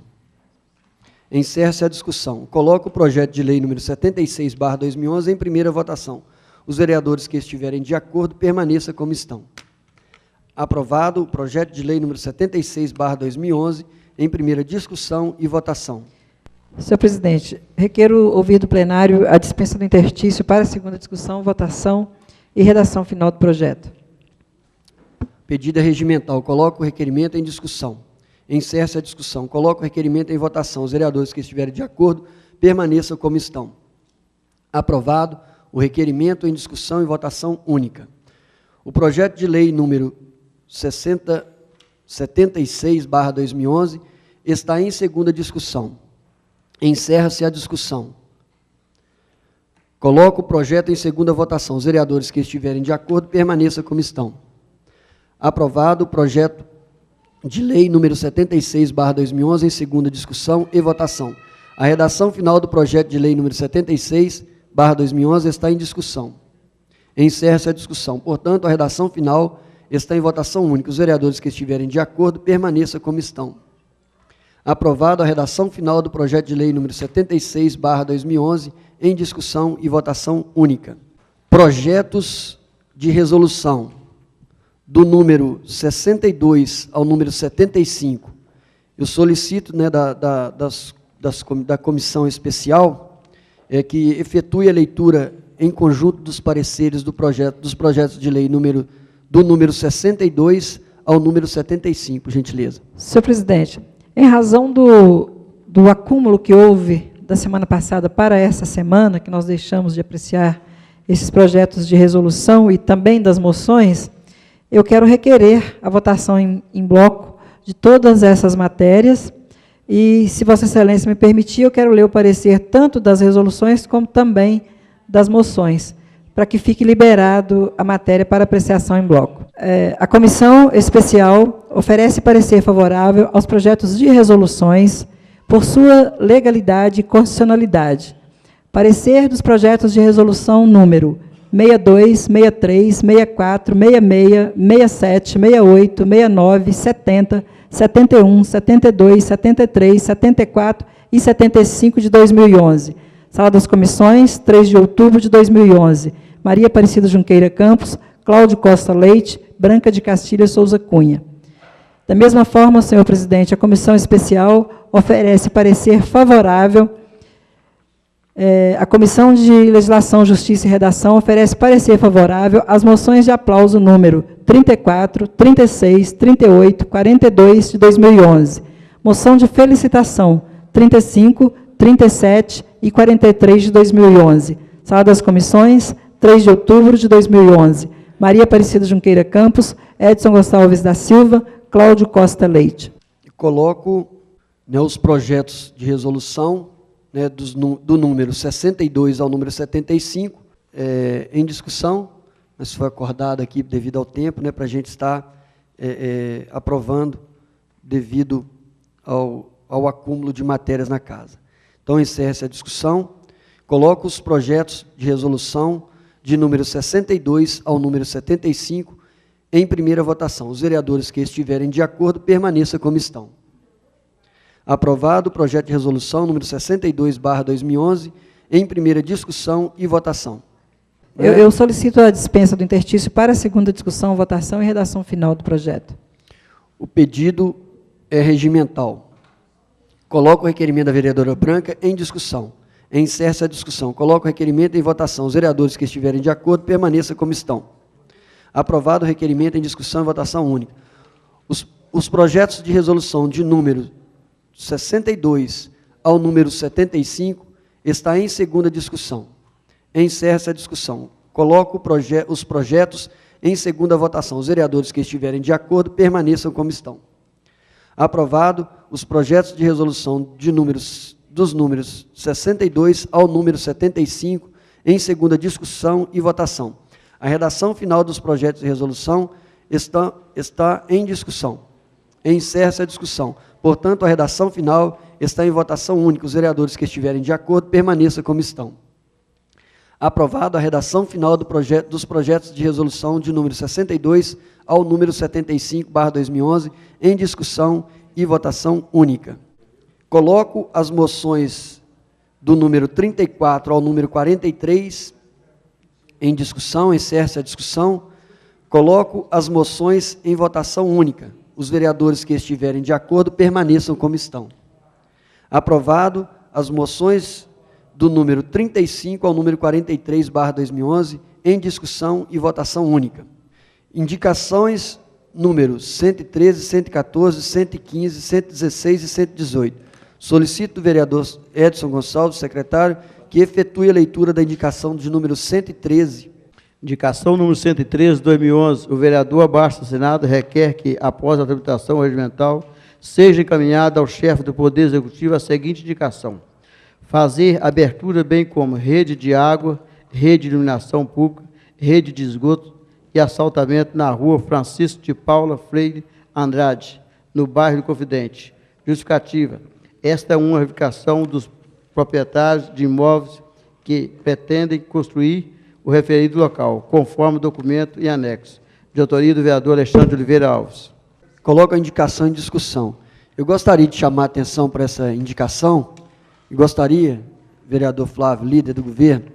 Encerra-se a discussão. Coloco o projeto de lei número 76/2011 em primeira votação. Os vereadores que estiverem de acordo permaneçam como estão. Aprovado o projeto de lei número 76/2011 em primeira discussão e votação. Senhor presidente, requeiro ouvir do plenário a dispensa do interstício para a segunda discussão, votação e redação final do projeto. Pedida regimental. Coloco o requerimento em discussão. Encerra-se a discussão. Coloco o requerimento em votação. Os vereadores que estiverem de acordo permaneçam como estão. Aprovado o requerimento em discussão e votação única. O projeto de lei número 76/2011 está em segunda discussão. Encerra-se a discussão. Coloco o projeto em segunda votação. Os vereadores que estiverem de acordo permaneçam como estão. Aprovado o projeto de lei número 76/2011 em segunda discussão e votação. A redação final do projeto de lei número 76/2011 está em discussão. Encerra-se a discussão. Portanto, a redação final está em votação única. Os vereadores que estiverem de acordo permaneçam como estão. Aprovado a redação final do projeto de lei número 76/2011 em discussão e votação única. Projetos de resolução do número 62 ao número 75. Eu solicito, né, da comissão especial que efetue a leitura em conjunto dos pareceres dos projetos de lei do número 62 ao número 75, gentileza. Senhor presidente, em razão do acúmulo que houve da semana passada para essa semana, que nós deixamos de apreciar esses projetos de resolução e também das moções, eu quero requerer a votação em bloco de todas essas matérias e, se Vossa Excelência me permitir, eu quero ler o parecer tanto das resoluções como também das moções, para que fique liberado a matéria para apreciação em bloco. A comissão especial oferece parecer favorável aos projetos de resoluções por sua legalidade e constitucionalidade. Parecer dos projetos de resolução número 62, 63, 64, 66, 67, 68, 69, 70, 71, 72, 73, 74 e 75 de 2011. Sala das Comissões, 3 de outubro de 2011. Maria Aparecida Junqueira Campos, Cláudio Costa Leite, Branca de Castilho Souza Cunha. Da mesma forma, senhor presidente, a Comissão Especial oferece parecer favorável. A Comissão de Legislação, Justiça e Redação oferece parecer favorável às moções de aplauso número 34, 36, 38, 42 de 2011. Moção de felicitação 35, 37 e 43 de 2011. Sala das Comissões, 3 de outubro de 2011. Maria Aparecida Junqueira Campos, Edson Gonçalves da Silva, Cláudio Costa Leite. Coloco, né, os projetos de resolução, né, do número 62 ao número 75 em discussão, mas foi acordado aqui devido ao tempo, né, para a gente estar aprovando devido ao acúmulo de matérias na casa. Então, encerra-se a discussão. Coloco os projetos de resolução de número 62 ao número 75 em primeira votação. Os vereadores que estiverem de acordo, permaneçam como estão. Aprovado o projeto de resolução número 62/2011 em primeira discussão e votação. Eu solicito a dispensa do interstício para a segunda discussão, votação e redação final do projeto. O pedido é regimental. Coloco o requerimento da vereadora Branca em discussão. Encerra-se a discussão. Coloco o requerimento em votação. Os vereadores que estiverem de acordo, permaneçam como estão. Aprovado o requerimento em discussão e votação única. Os projetos de resolução de número 62 ao número 75 está em segunda discussão. Encerra-se a discussão. Coloco os projetos em segunda votação. Os vereadores que estiverem de acordo, permaneçam como estão. Aprovado os projetos de resolução dos números 62 ao número 75 em segunda discussão e votação. A redação final dos projetos de resolução está em discussão. Encerra-se a discussão. Portanto, a redação final está em votação única. Os vereadores que estiverem de acordo, permaneçam como estão. Aprovado a redação final dos projetos de resolução de número 62 ao número 75/2011, em discussão e votação única. Coloco as moções do número 34 ao número 43 em discussão, encerra-se a discussão. Coloco as moções em votação única. Os vereadores que estiverem de acordo, permaneçam como estão. Aprovado as moções do número 35 ao número 43/2011, em discussão e votação única. Indicações números 113, 114, 115, 116 e 118. Solicito do vereador Edson Gonçalves, secretário, que efetue a leitura da indicação de número 113. Indicação número 113, 2011. O vereador abaixo assinado requer que, após a tramitação regimental, seja encaminhada ao chefe do Poder Executivo a seguinte indicação: fazer abertura bem como rede de água, rede de iluminação pública, rede de esgoto e assaltamento na rua Francisco de Paula Freire Andrade, no bairro do Confidente. Justificativa: esta é uma reivindicação dos proprietários de imóveis que pretendem construir o referido local, conforme o documento em anexo. De autoria do vereador Alexandre de Oliveira Alves. Coloco a indicação em discussão. Eu gostaria de chamar a atenção para essa indicação, e gostaria, vereador Flávio, líder do governo,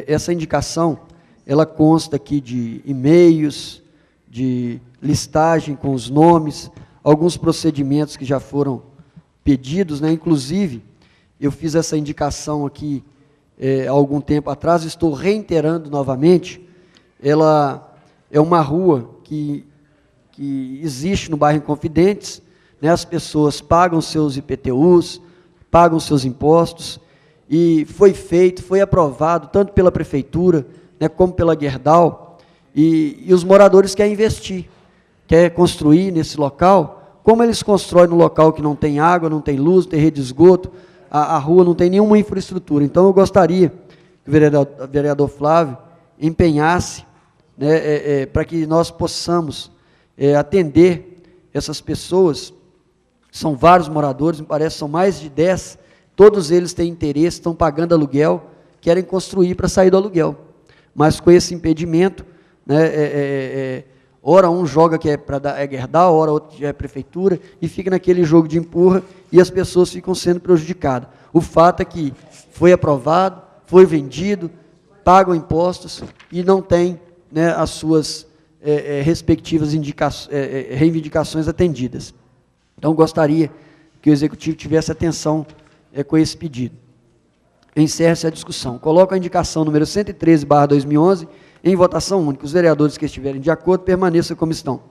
essa indicação, ela consta aqui de e-mails, de listagem com os nomes, alguns procedimentos que já foram pedidos, né? Inclusive, eu fiz essa indicação aqui há algum tempo atrás, estou reiterando novamente. Ela é uma rua que existe no bairro Inconfidentes, né? As pessoas pagam seus IPTUs, pagam seus impostos, e foi aprovado tanto pela prefeitura, né, como pela Gerdau, e os moradores querem investir, querem construir nesse local. Como eles constroem no local que não tem água, não tem luz, não tem rede de esgoto, a rua não tem nenhuma infraestrutura. Então, eu gostaria que o vereador Flávio empenhasse, né, para que nós possamos atender essas pessoas. São vários moradores, me parece, são mais de 10, todos eles têm interesse, estão pagando aluguel, querem construir para sair do aluguel. mas com esse impedimento, né, ora um joga que é para Gerdau, ora outro que é prefeitura, e fica naquele jogo de empurra, e as pessoas ficam sendo prejudicadas. O fato é que foi aprovado, foi vendido, pagam impostos e não tem, né, as suas respectivas reivindicações atendidas. Então, gostaria que o Executivo tivesse atenção com esse pedido. Encerra-se a discussão. Coloco a indicação número 113/2011 em votação única. Os vereadores que estiverem de acordo permaneçam como estão.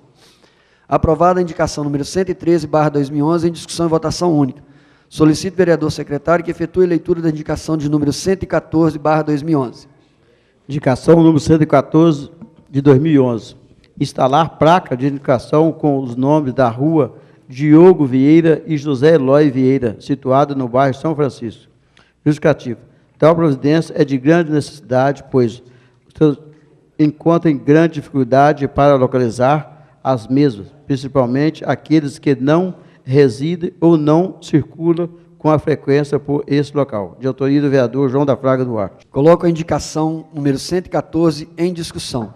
Aprovada a indicação número 113/2011 em discussão e votação única. Solicito o vereador secretário que efetue a leitura da indicação de número 114/2011. Indicação número 114 de 2011. Instalar placa de indicação com os nomes da rua Diogo Vieira e José Eloy Vieira, situada no bairro São Francisco. Justificativo. Tal providência é de grande necessidade, pois encontram grande dificuldade para localizar as mesmas, principalmente aqueles que não residem ou não circulam com a frequência por esse local. De autoria do vereador João da Fraga Duarte. Coloco a indicação número 114 em discussão.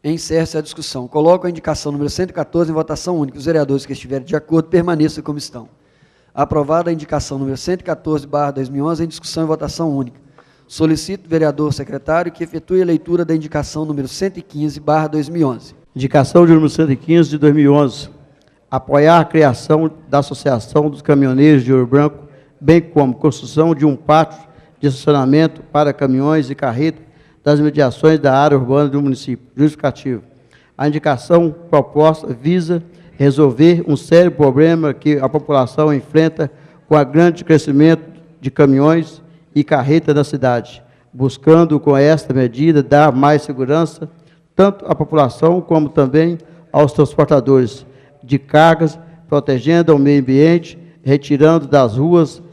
Encerra-se a discussão. Coloco a indicação número 114 em votação única. Os vereadores que estiverem de acordo permaneçam como estão. Aprovada a indicação número 114/2011 em discussão e votação única. Solicito o vereador secretário que efetue a leitura da indicação número 115/2011. Indicação de número 115 de 2011. Apoiar a criação da Associação dos Caminhoneiros de Ouro Branco, bem como construção de um pátio de estacionamento para caminhões e carretas das mediações da área urbana do município. Justificativo. A indicação proposta visa resolver um sério problema que a população enfrenta com o grande crescimento de caminhões e carretas na cidade, buscando com esta medida dar mais segurança tanto à população como também aos transportadores de cargas, protegendo o meio ambiente, retirando das ruas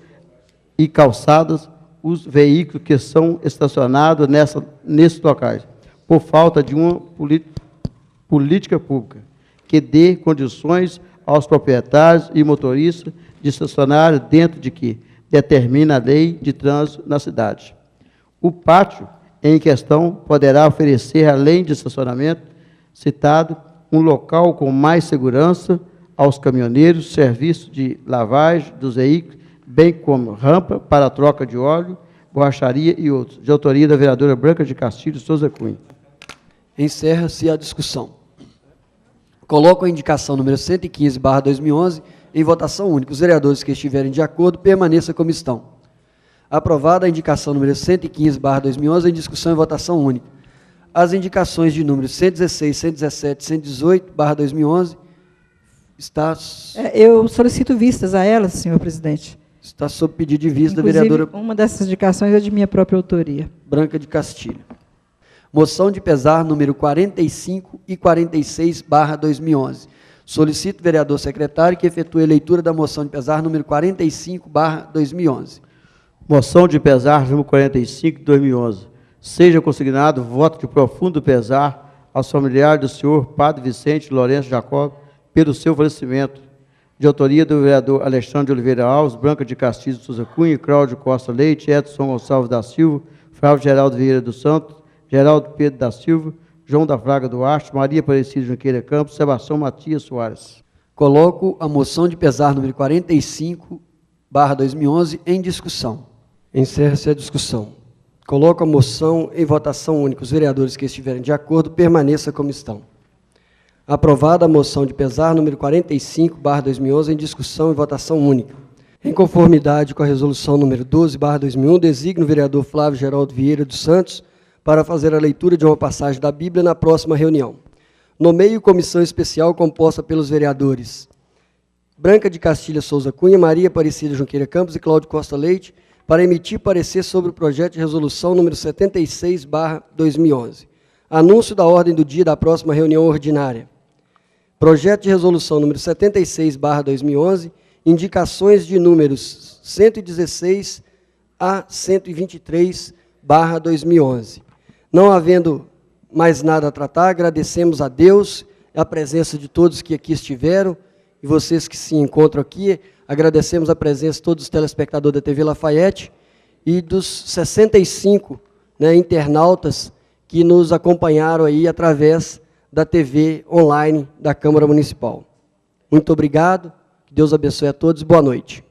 e calçadas os veículos que são estacionados nesses locais, por falta de uma política pública que dê condições aos proprietários e motoristas de estacionar dentro de que determina a lei de trânsito na cidade. O pátio em questão poderá oferecer, além de estacionamento citado, um local com mais segurança aos caminhoneiros, serviço de lavagem dos veículos, bem como rampa para a troca de óleo, borracharia e outros. De autoria da vereadora Branca de Castilho Souza Cunha. Encerra-se a discussão. Coloco a indicação número 115/2011 em votação única. Os vereadores que estiverem de acordo permaneçam como estão. Aprovada a indicação número 115/2011 em discussão e votação única. As indicações de números 116, 117 e 118/2011 eu solicito vistas a elas, senhor presidente. Está sob pedido de vista da Inclusive, vereadora... uma dessas indicações é de minha própria autoria. Branca de Castilho. Moção de pesar número 45 e 46/2011. Solicito o vereador secretário que efetue a leitura da moção de pesar número 45/2011. Moção de pesar número 45 de 2011. Seja consignado voto de profundo pesar aos familiares do senhor Padre Vicente Lourenço Jacob pelo seu falecimento. De autoria do vereador Alexandre de Oliveira Alves, Branca de Castilho Souza Cunha, Cláudio Costa Leite, Edson Gonçalves da Silva, Flávio Geraldo Vieira dos Santos, Geraldo Pedro da Silva, João da Fraga Duarte, Maria Aparecida Junqueira Campos, Sebastião Matias Soares. Coloco a moção de pesar número 45/2011 em discussão. Encerra-se a discussão. Coloco a moção em votação única. Os vereadores que estiverem de acordo permaneçam como estão. Aprovada a moção de pesar número 45/2011 em discussão e votação única. Em conformidade com a resolução número 12/2001, designo o vereador Flávio Geraldo Vieira dos Santos para fazer a leitura de uma passagem da Bíblia na próxima reunião. Nomeio comissão especial composta pelos vereadores Branca de Castilho Souza Cunha, Maria Aparecida Junqueira Campos e Cláudio Costa Leite, para emitir parecer sobre o projeto de resolução número 76/2011. Anúncio da ordem do dia da próxima reunião ordinária. Projeto de resolução número 76/2011, indicações de números 116 a 123/2011. Não havendo mais nada a tratar, agradecemos a Deus, a presença de todos que aqui estiveram, e vocês que se encontram aqui, agradecemos a presença de todos os telespectadores da TV Lafayette e dos 65 né, internautas que nos acompanharam aí através da TV online da Câmara Municipal. Muito obrigado, que Deus abençoe a todos e boa noite.